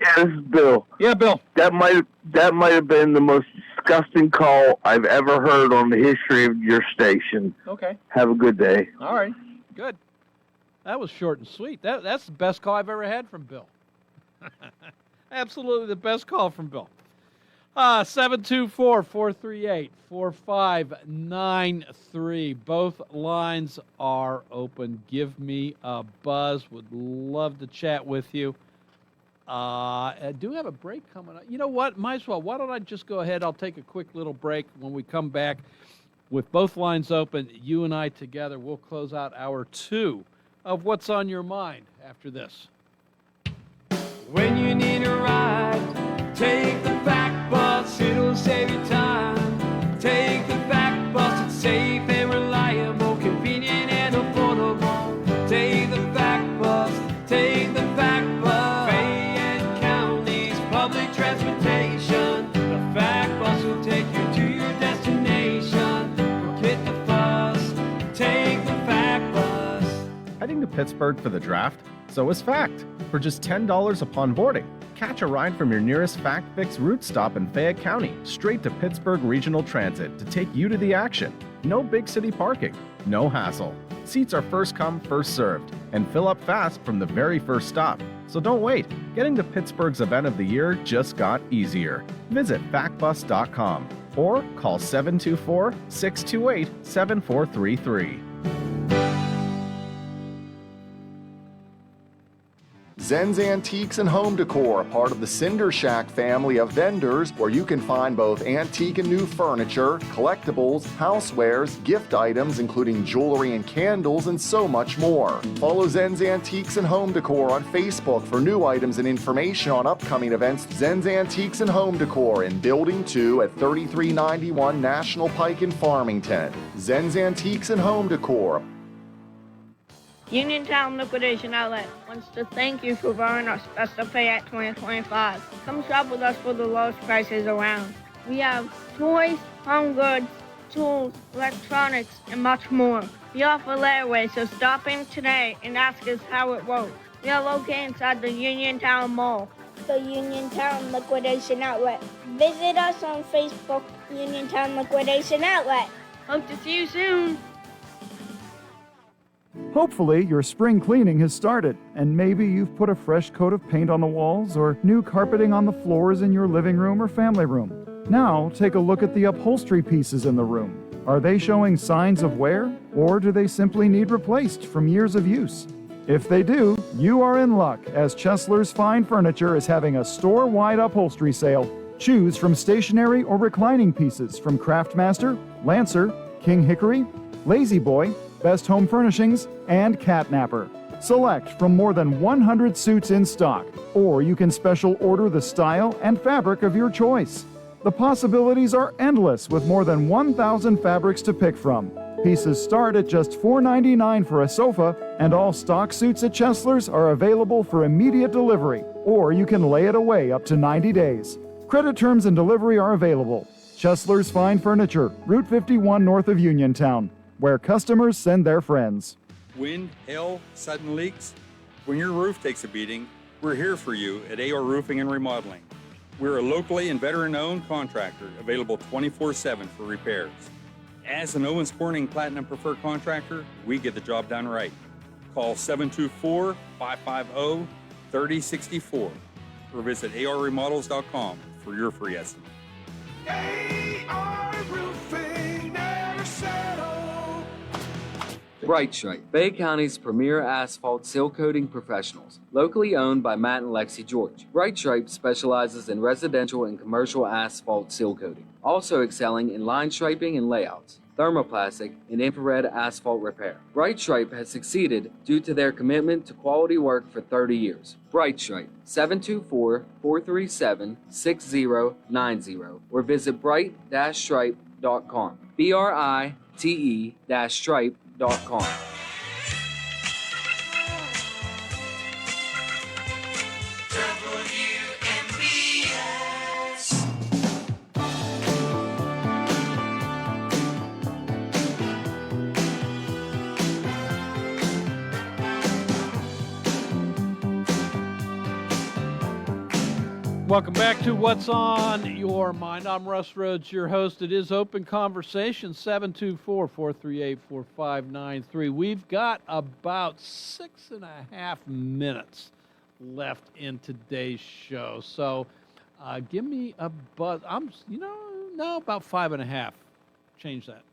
Yeah, this is Bill. Yeah, Bill. That might have been the most disgusting call I've ever heard on the history of your station. Okay. Have a good day. All right. Good. That was short and sweet. That's the best call I've ever had from Bill. Absolutely the best call from Bill. 724-438-4593. Both lines are open. Give me a buzz. Would love to chat with you. I do have a break coming up. You know what? Might as well. Why don't I just go ahead? I'll take a quick little break. When we come back with both lines open, you and I together, we'll close out hour 2 of What's on Your Mind after this. When you need a ride, take the Fact Bus, it'll save you time. Take the Fact Bus, it's safe and reliable, convenient and affordable. Take the Fact Bus, take the Fact Bus. Fayette County's public transportation. The Fact Bus will take you to your destination. Forget the fuss, take the Fact Bus. Heading to Pittsburgh for the draft? So is Fact. For just $10 upon boarding, catch a ride from your nearest Fact Fix route stop in Fayette County, straight to Pittsburgh Regional Transit to take you to the action. No big city parking, no hassle. Seats are first come, first served, and fill up fast from the very first stop. So don't wait. Getting to Pittsburgh's event of the year just got easier. Visit factbus.com or call 724-628-7433. Zen's Antiques and Home Decor, a part of the Cinder Shack family of vendors where you can find both antique and new furniture, collectibles, housewares, gift items including jewelry and candles, and so much more. Follow Zen's Antiques and Home Decor on Facebook for new items and information on upcoming events. Zen's Antiques and Home Decor in Building 2 at 3391 National Pike in Farmington. Zen's Antiques and Home Decor. Uniontown Liquidation Outlet wants to thank you for borrowing our special pay at 2025. Come shop with us for the lowest prices around. We have toys, home goods, tools, electronics, and much more. We offer layaway, so stop in today and ask us how it works. We are located inside the Uniontown Mall. The Uniontown Liquidation Outlet. Visit us on Facebook, Uniontown Liquidation Outlet. Hope to see you soon. Hopefully, your spring cleaning has started, and maybe you've put a fresh coat of paint on the walls or new carpeting on the floors in your living room or family room. Now, take a look at the upholstery pieces in the room. Are they showing signs of wear, or do they simply need replaced from years of use? If they do, you are in luck, as Chesler's Fine Furniture is having a store-wide upholstery sale. Choose from stationary or reclining pieces from Craftmaster, Lancer, King Hickory, Lazy Boy, Best Home Furnishings, and Catnapper. Select from more than 100 suits in stock, or you can special order the style and fabric of your choice. The possibilities are endless with more than 1,000 fabrics to pick from. Pieces start at just $4.99 for a sofa, and all stock suits at Chesler's are available for immediate delivery, or you can lay it away up to 90 days. Credit terms and delivery are available. Chesler's Fine Furniture, Route 51 north of Uniontown, where customers send their friends. Wind, hail, sudden leaks. When your roof takes a beating, we're here for you at AR Roofing and Remodeling. We're a locally and veteran-owned contractor available 24/7 for repairs. As an Owens Corning Platinum Preferred Contractor, we get the job done right. Call 724-550-3064 or visit arremodels.com for your free estimate. Bright Stripe, Bay County's premier asphalt seal coating professionals, locally owned by Matt and Lexi George. Bright Stripe specializes in residential and commercial asphalt seal coating, also excelling in line striping and layouts, thermoplastic, and infrared asphalt repair. Bright Stripe has succeeded due to their commitment to quality work for 30 years. Bright Stripe, 724-437-6090, or visit bright-stripe.com. BRITE-stripe.com. Welcome back to What's on Your Mind. I'm Russ Rhodes, your host. It is Open Conversation, 724-438-4593. We've got about 6.5 minutes left in today's show. So give me a buzz. About 5.5. Change that.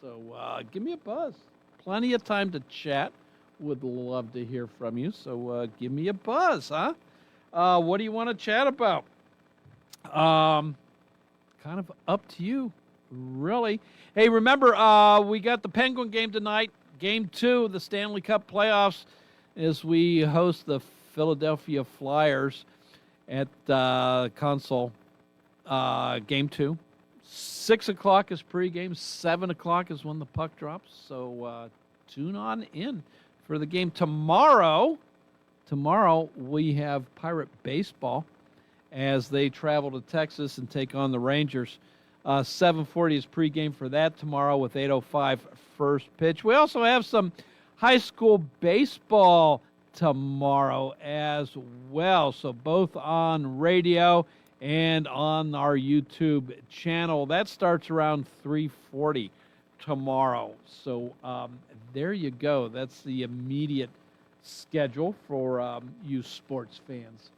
So give me a buzz. Plenty of time to chat. Would love to hear from you. So give me a buzz, huh? What do you want to chat about? Kind of up to you, really. Hey, remember, we got the Penguin game tonight, Game 2 of the Stanley Cup playoffs, as we host the Philadelphia Flyers at Console. Game 2. 6 o'clock is pregame. 7 o'clock is when the puck drops. So tune on in for the game tomorrow. Tomorrow, we have Pirate Baseball as they travel to Texas and take on the Rangers. 7:40 is pregame for that tomorrow with 8:05 first pitch. We also have some high school baseball tomorrow as well. So both on radio and on our YouTube channel. That starts around 3:40 tomorrow. So there you go. That's the immediate schedule for you sports fans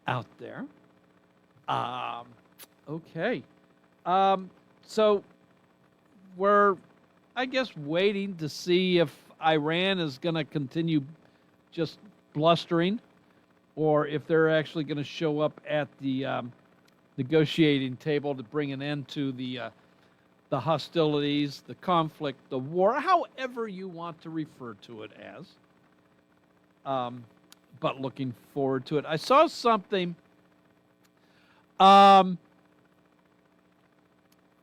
out there. Okay. So we're, I guess, waiting to see if Iran is going to continue just blustering or if they're actually going to show up at the negotiating table to bring an end to the hostilities, the conflict, the war, however you want to refer to it as. But looking forward to it. I saw something.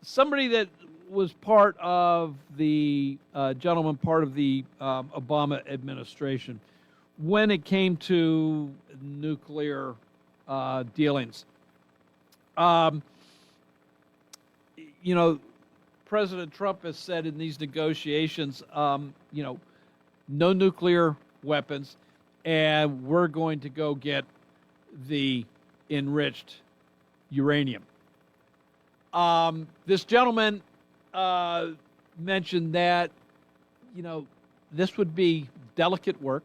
Somebody that was part of the gentleman, part of the Obama administration, when it came to nuclear dealings. President Trump has said in these negotiations, no nuclear weapons. And we're going to go get the enriched uranium. This gentleman mentioned that, this would be delicate work.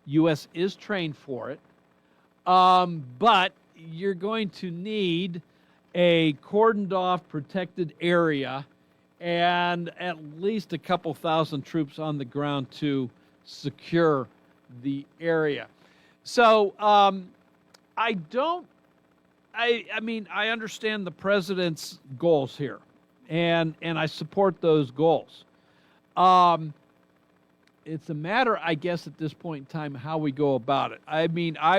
U.S. is trained for it. But you're going to need a cordoned off protected area and at least a couple thousand troops on the ground to secure the area. So I understand the president's goals here, and I support those goals. It's a matter, I guess, at this point in time, how we go about it. I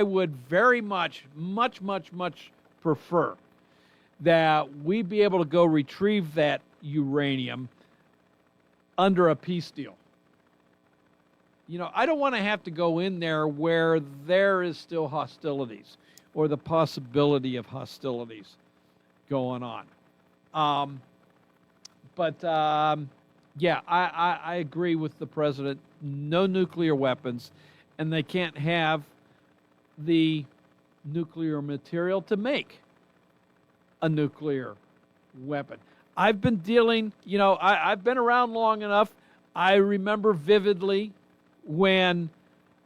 would very much prefer that we be able to go retrieve that uranium under a peace deal. I don't want to have to go in there where there is still hostilities or the possibility of hostilities going on. I agree with the president. No nuclear weapons, and they can't have the nuclear material to make a nuclear weapon. I've been dealing, I've been around long enough. I remember vividly when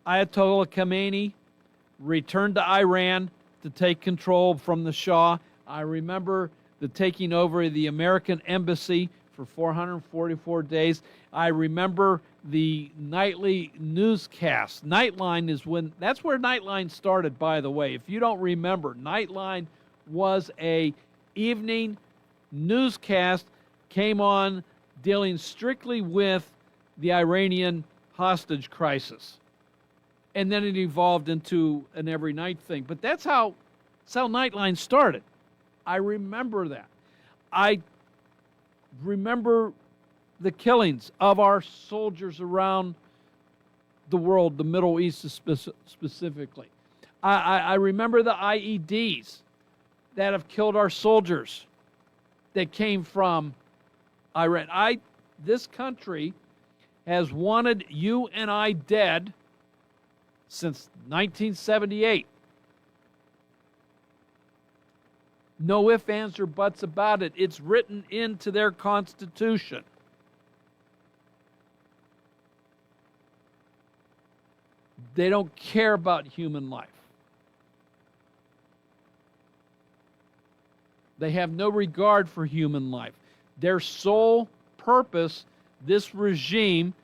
Ayatollah Khomeini returned to Iran to take control from the Shah. I remember the taking over of the American embassy for 444 days. I remember the nightly newscast. Nightline that's where Nightline started, by the way. If you don't remember, Nightline was a evening newscast, came on dealing strictly with the Iranian hostage crisis. And then it evolved into an every night thing. But that's how Nightline started. I remember that. I remember the killings of our soldiers around the world, the Middle East specifically. I remember the IEDs that have killed our soldiers that came from Iran. This country has wanted you and I dead since 1978. No ifs, ands, or buts about it. It's written into their Constitution. They don't care about human life. They have no regard for human life. Their sole purpose, this regime,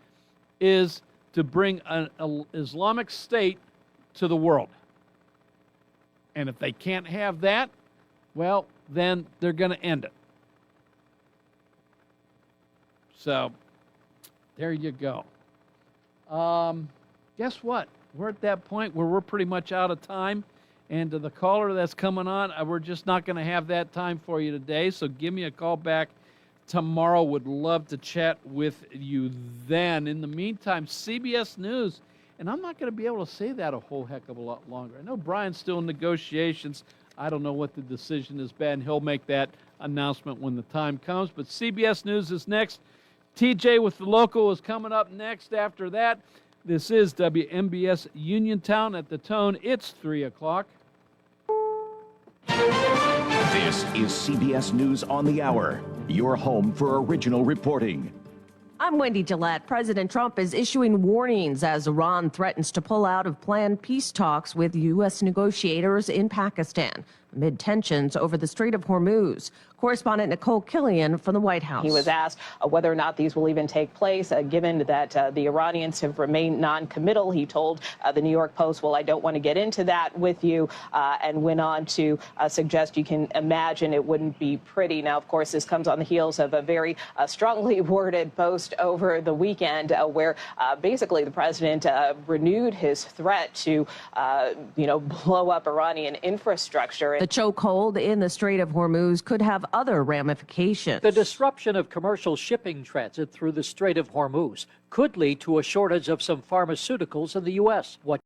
is to bring an Islamic State to the world. And if they can't have that, well, then they're going to end it. So, there you go. Guess what? We're at that point where we're pretty much out of time. And to the caller that's coming on, we're just not going to have that time for you today. So give me a call back tomorrow. Would love to chat with you then. In the meantime, CBS News. And I'm not going to be able to say that a whole heck of a lot longer. I know Brian's still in negotiations. I don't know what the decision has been. He'll make that announcement when the time comes. But CBS News is next. TJ with the local is coming up next after that. This is WMBS Uniontown at the Tone. It's 3 o'clock. This is CBS News on the Hour, your home for original reporting. I'm Wendy Gillette. President Trump is issuing warnings as Iran threatens to pull out of planned peace talks with U.S. negotiators in Pakistan amid tensions over the Strait of Hormuz. Correspondent Nicole Killian from the White House. He was asked whether or not these will even take place, given that the Iranians have remained non-committal. He told the New York Post, well, I don't want to get into that with you, and went on to suggest you can imagine it wouldn't be pretty. Now, of course, this comes on the heels of a very strongly worded post over the weekend where basically the president renewed his threat to, blow up Iranian infrastructure. The chokehold in the Strait of Hormuz could have other ramifications. The disruption of commercial shipping transit through the Strait of Hormuz could lead to a shortage of some pharmaceuticals in the U.S. What